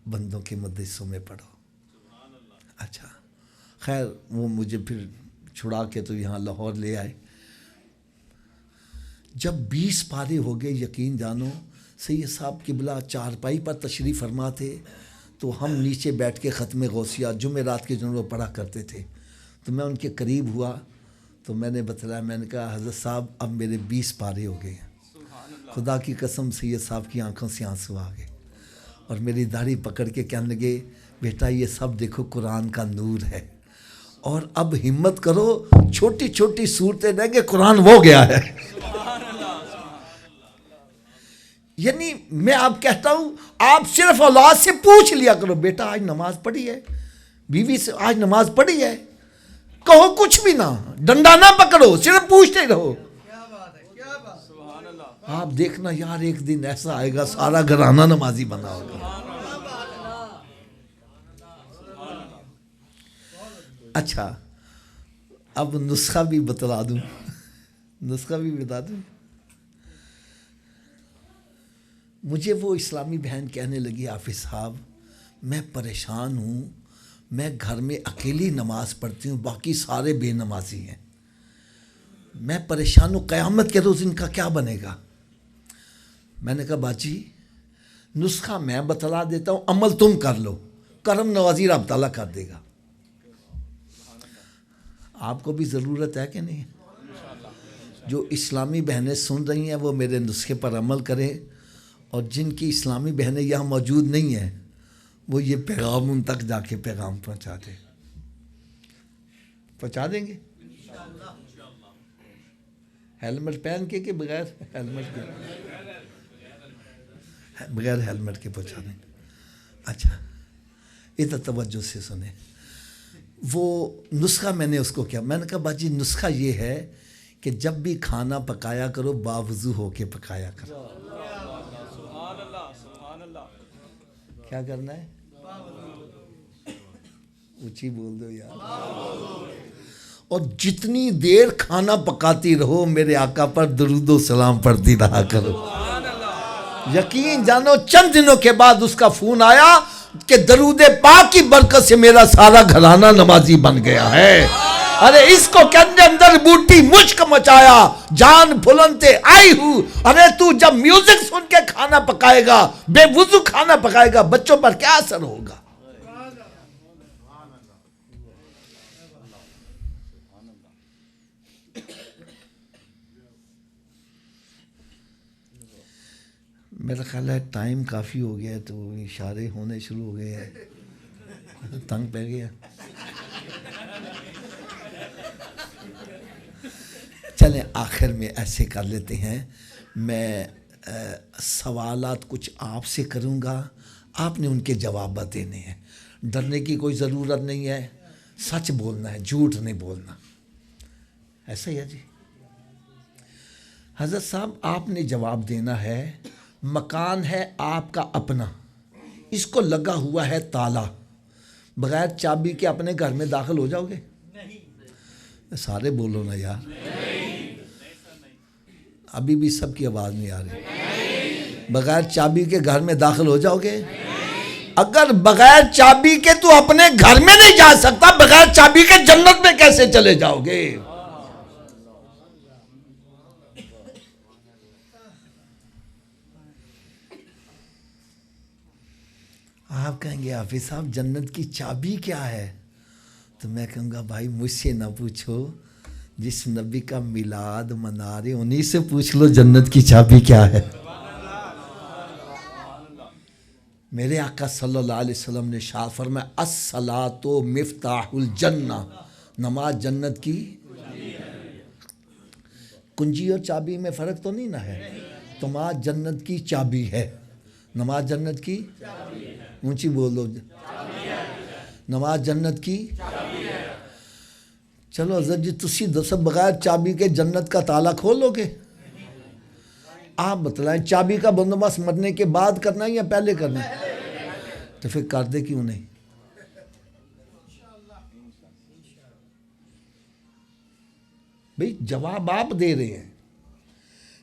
بندوں کے مدرسوں میں پڑھو. اچھا خیر وہ مجھے پھر چھڑا کے تو یہاں لاہور لے آئے. جب 20 پارے ہو گئے, یقین جانو سید صاحب قبلہ چارپائی پر تشریف فرما تھے, تو ہم نیچے بیٹھ کے ختم غوثیہ جمعرات کے دنوں پڑھا کرتے تھے. تو میں ان کے قریب ہوا تو میں نے بتلایا, میں نے کہا حضرت صاحب اب میرے 20 پارے ہو گئے ہیں. خدا کی قسم سید صاحب کی آنکھوں سے آنسو آ گئے, اور میری داڑھی پکڑ کے کہنے لگے بیٹا یہ سب دیکھو قرآن کا نور ہے, اور اب ہمت کرو, چھوٹی چھوٹی صورتیں رہیں گے, قرآن وہ گیا ہے. یعنی میں آپ کہتا ہوں آپ صرف اولاد سے پوچھ لیا کرو, بیٹا آج نماز پڑھی ہے, بیوی سے آج نماز پڑھی ہے, کہو کچھ بھی نہ, ڈنڈا نہ پکڑو, صرف پوچھتے رہو. آپ دیکھنا یار ایک دن ایسا آئے گا سارا گھرانہ نمازی بنا ہوگا. اچھا اب نسخہ بھی بتلا دوں, نسخہ بھی بتا دوں. مجھے وہ اسلامی بہن کہنے لگی حافظ صاحب میں پریشان ہوں, میں گھر میں اکیلی نماز پڑھتی ہوں, باقی سارے بے نمازی ہیں, میں پریشان ہوں, قیامت کے روز ان کا کیا بنے گا. میں نے کہا باجی نسخہ میں بتلا دیتا ہوں, عمل تم کر لو, کرم نوازی رب تعالیٰ کر دے گا. آپ کو بھی ضرورت ہے کہ نہیں؟ جو اسلامی بہنیں سن رہی ہیں وہ میرے نسخے پر عمل کریں, اور جن کی اسلامی بہنیں یہاں موجود نہیں ہیں وہ یہ پیغام ان تک جا کے پیغام پہنچا دیں. پہنچا دیں گے ہیلمٹ پہن کے کہ بغیر ہیلمٹ کے؟ بغیر ہیلمٹ کے پہنچا دیں. اچھا ادھر توجہ سے سنیں. وہ نسخہ میں نے اس کو کیا, میں نے کہا باجی نسخہ یہ ہے کہ جب بھی کھانا پکایا کرو باوضو ہو کے پکایا کرو. کیا کرنا ہے؟ اونچی بول دو یار. اور جتنی دیر کھانا پکاتی رہو میرے آقا پر درود و سلام پڑھتی رہا کرو. یقین جانو چند دنوں کے بعد اس کا فون آیا کہ درود پاک کی برکت سے میرا سارا گھرانہ نمازی بن گیا ہے. ارے اس کو کہنے اندر بوٹی مشک مچایا, جان بھلنتے آئی ہوں. ارے تو جب میوزک سن کے کھانا پکائے گا, بے وضو کھانا پکائے گا, بچوں پر کیا اثر ہوگا؟ میرا خیال ہے ٹائم کافی ہو گیا ہے, تو اشارے ہونے شروع ہو گئے ہیں, تنگ پہ گیا. چلیں آخر میں ایسے کر لیتے ہیں، میں سوالات کچھ آپ سے کروں گا، آپ نے ان کے جوابات دینے ہیں. ڈرنے کی کوئی ضرورت نہیں ہے، سچ بولنا ہے، جھوٹ نہیں بولنا. ایسا ہی ہے جی. حضرت صاحب آپ نے جواب دینا ہے، مکان ہے آپ کا اپنا، اس کو لگا ہوا ہے تالا، بغیر چابی کے اپنے گھر میں داخل ہو جاؤ گے؟ سارے بولو نا یار، ابھی بھی سب کی آواز نہیں آ رہی. بغیر چابی کے گھر میں داخل ہو جاؤ گے؟ اگر بغیر چابی کے تو اپنے گھر میں نہیں جا سکتا، بغیر چابی کے جنت میں کیسے چلے جاؤ گے؟ آپ کہیں گے حافظ صاحب جنت کی چابی کیا ہے؟ تو میں کہوں گا بھائی مجھ سے نہ پوچھو، جس نبی کا میلاد منا رہے انہی سے پوچھ لو جنت کی چابی کیا ہے. میرے آقا صلی اللہ علیہ وسلم نے ارشاد فرمایا الصلاۃ مفتاح الجنہ، نماز جنت کی کنجی اور چابی میں فرق تو نہیں نہ ہے؟ نماز جنت کی چابی ہے، نماز جنت کی اونچی بولو، نماز جنت کی. چلو حضرت جی تسی دسو بغیر چابی کے جنت کا تالا کھولو گے؟ آپ بتلائیں چابی کا بندوبست مرنے کے بعد کرنا ہے یا پہلے کرنا ہے؟ تو پھر کر دے کیوں نہیں؟ بھئی جواب آپ دے رہے ہیں،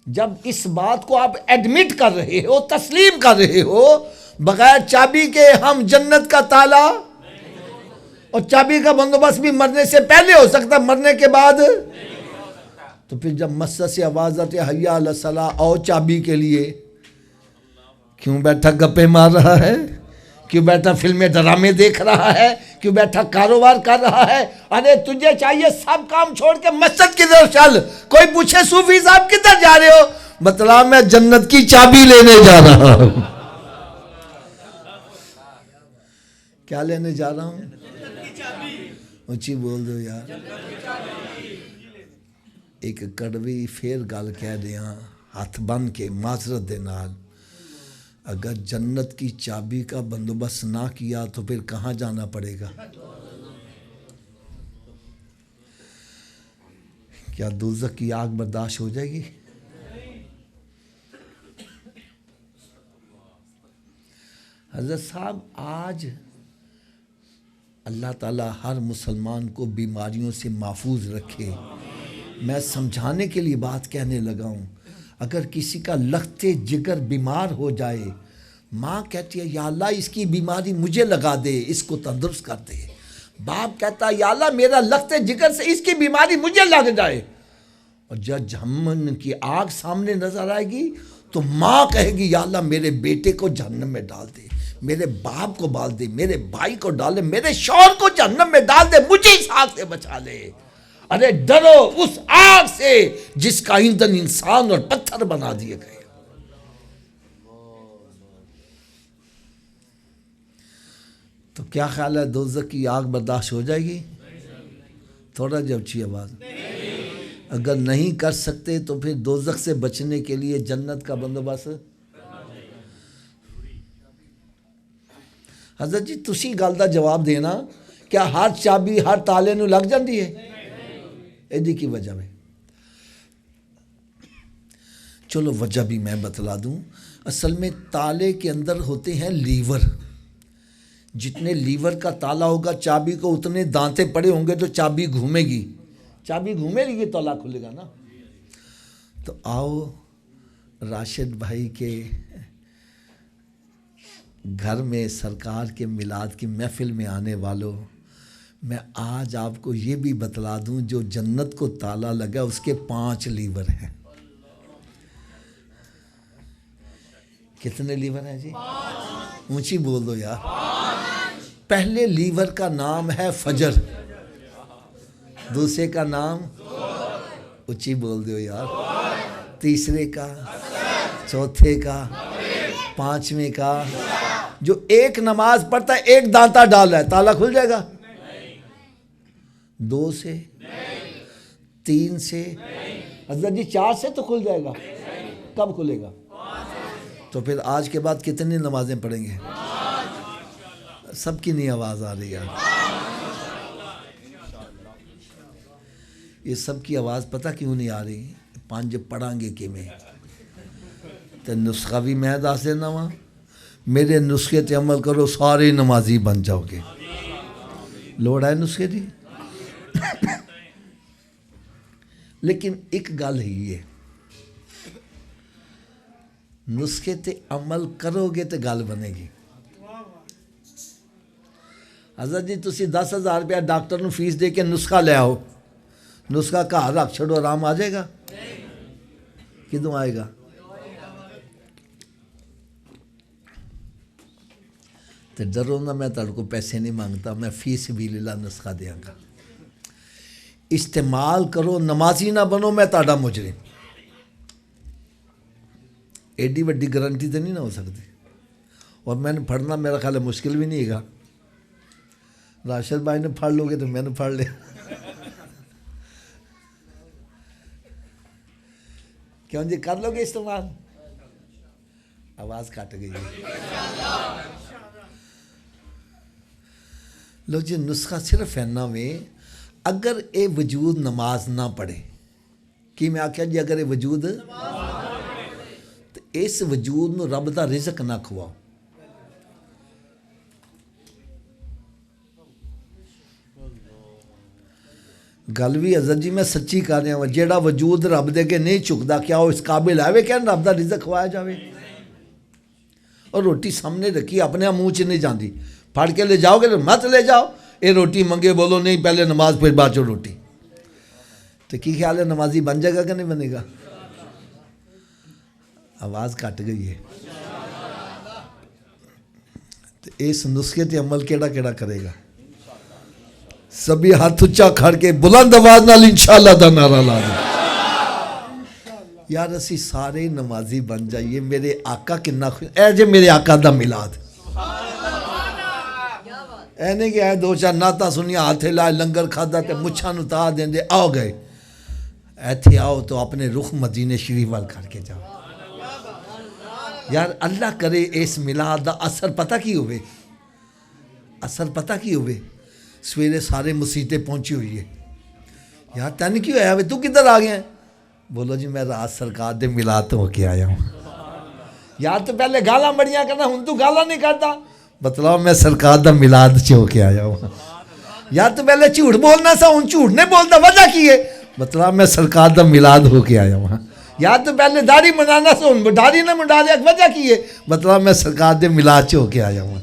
جب اس بات کو آپ ایڈمٹ کر رہے ہو، تسلیم کر رہے ہو بغیر چابی کے ہم جنت کا تالا، اور چابی کا بندوبست بھی مرنے سے پہلے ہو سکتا، مرنے کے بعد تو پھر جب مسجد سے آواز آتی ہے حی علی الصلاۃ آؤ چابی کے لیے، کیوں بیٹھا گپے مار رہا ہے؟ کیوں بیٹھا فلمیں ڈرامے دیکھ رہا ہے؟ کیوں بیٹھا کاروبار کر رہا ہے؟ ارے تجھے چاہیے سب کام چھوڑ کے مسجد کی طرف چل. کوئی پوچھے صوفی صاحب کدھر جا رہے ہو؟ بتلا میں جنت کی چابی لینے جا رہا ہوں. کیا لینے جا رہا ہوں؟ اونچی بول دو یار. ایک کڑوی پھر گل کہہ دیاں ہاتھ بن کے معذرت دے نال، اگر جنت کی چابی کا بندوبست نہ کیا تو پھر کہاں جانا پڑے گا؟ کیا دوزخ کی آگ برداشت ہو جائے گی؟ حضرت صاحب آج اللہ تعالیٰ ہر مسلمان کو بیماریوں سے محفوظ رکھے. میں سمجھانے کے لیے بات کہنے لگا ہوں. اگر کسی کا لخت جگر بیمار ہو جائے، ماں کہتی ہے یا اللہ اس کی بیماری مجھے لگا دے، اس کو تندرست کر دے. باپ کہتا ہے یا اللہ میرا لخت جگر سے اس کی بیماری مجھے لگ جائے. اور جب جہنم کی آگ سامنے نظر آئے گی تو ماں کہے گی یا اللہ میرے بیٹے کو جہنم میں ڈال دے، میرے باپ کو ڈال دے، میرے بھائی کو ڈال دے، میرے شوہر کو جہنم میں ڈال دے، مجھے اس آگ سے بچا لے. ارے ڈرو اس آگ سے جس کا ایندھن انسان اور پتھر بنا دیے گئے. تو کیا خیال ہے دوزخ کی آگ برداشت ہو جائے گی؟ تھوڑا جب اچھی آواز. اگر نہیں کر سکتے تو پھر دوزخ سے بچنے کے لیے جنت کا بندوبست. حضرت جی تسی گل دا جواب دینا، کیا ہر چابی ہر تالے نو لگ جاندی ہے؟ ایدی کی وجہ میں چلو وجہ بھی میں بتلا دوں. اصل میں تالے کے اندر ہوتے ہیں لیور. جتنے لیور کا تالا ہوگا چابی کو اتنے دانتے پڑے ہوں گے تو چابی گھومے گی. چابی گھومے گی تالا کھلے گا نا. تو آؤ راشد بھائی کے گھر میں سرکار کے میلاد کی محفل میں آنے والوں، میں آج آپ کو یہ بھی بتلا دوں جو جنت کو تالا لگا اس کے 5 لیور ہیں. کتنے لیور ہیں جی؟ اونچی بول دو یار. پہلے لیور کا نام ہے فجر، دوسرے کا نام اونچی بول دو یار، تیسرے کا، چوتھے کا، پانچویں کا. جو ایک نماز پڑھتا ہے ایک دانتا ڈال رہا ہے تالا کھل جائے گا؟ 2 سے، 3 سے، حضرت جی 4 سے تو کھل جائے گا، کب کھلے گا؟ تو پھر آج کے بعد کتنی نمازیں پڑھیں گے؟ سب کی نہیں آواز آ رہی ہے، یہ سب کی آواز پتہ کیوں نہیں آ رہی؟ 5 پڑھیں گے کہ میں تو نسخہ بھی میں دس دینا وا، میرے نسخے تے عمل کرو سارے نمازی بن جاؤ گے۔ لوڑ ہے نسخے دی؟ لیکن ایک گل ہی ہے، نسخے تے عمل کرو گے تو گل بنے گی۔ حضرت جی تسی 10,000 روپیہ ڈاکٹر نو فیس دے کے نسخہ لے آؤ، نسخہ گھر رکھ چھڑو، آرام آ جائے گا؟ کدوں آئے گا؟ تو ڈرو نہ، میں تڑ کو پیسے نہیں مانگتا، میں فی سبیل اللہ نسخہ دیاں گا، استعمال کرو، نمازی نہ بنو، میں تاڑا مجرم۔ ایڈی وڈی گارنٹی تو نہیں نہ ہو سکتی، اور میں نے پڑھنا میرا خیال ہے مشکل بھی نہیں گا، راشد بھائی نے پڑھ لو گے تو میں نے پڑھ لیا، کیوں جی کر لو گے استعمال؟ آواز کٹ گئی ہے۔ لو جی نسخہ صرف اینا میں اگر اے وجود نماز نہ پڑھے، کی میں آکھیا جی اگر اے وجود تو اس وجود نو رب دا رزق نہ کھواؤ۔ گل بھی حضرت جی میں سچی کر رہا ہوں، جیڑا وجود رب دے کے نہیں چکدا کیا وہ اس قابل ہے کہ رب دا رزق کھوایا جاوے؟ اور روٹی سامنے رکھی اپنے منہ چ نہیں جاندی، پھڑ کے لے جاؤ گے تو مت لے جاؤ، اے روٹی منگے بولو نہیں پہلے نماز پھر بعد چ روٹی، تو کی خیال ہے نمازی بن جائے گا کہ نہیں بنے گا؟ آواز کٹ گئی ہے۔ تو اس نسخے تے عمل کیڑا کیڑا کرے گا؟ سبھی ہاتھ اچھا کھڑ کے بلند آواز نال انشاءاللہ دا نعرہ لا دیں۔ یار اسی سارے نمازی بن جائیے، میرے آقا کنا خوش، اے جے میرے آقا دا میلاد، اے نہیں کہ اے 2-4 نعتاں سنیا ہاتھے لائے لنگر کھادا تے مچھاں نو تا دیں دے آؤ گئے، ایتھے آؤ تو اپنے رخ مدینے شریف وال کر کے جاؤ۔ یار اللہ کرے اس میلاد دا اثر پتہ کی ہوئے، اثر پتہ کی ہوئے، سویرے سارے مسیتیں پہنچی ہوئی ہے، یار تین کیوں آیا ہوئے، تو کدھر آ گیا ہے؟ بولو جی میں رات سرکار دے میلاد ہو کے آیا ہوں۔ یار تو پہلے گالاں بڑیاں کرنا، ہن تو گالاں نہیں کرتا، بتلاؤ میں سرکار دا میلاد ہو کے آیا ہوں۔ یار تو پہلے جھوٹ بولنا سا، ہن جھوٹ نہیں بولتا، وجہ کی ہے؟ بتلاؤ میں سرکار دا میلاد ہو کے آیا ہوں۔ یار تو پہلے داڑھی منانا سا، ہن داڑھی نہ منڈا دیا، وجہ کی ہے؟ بتلاؤ میں سرکار دے میلاد ہو کے آیا ہوں۔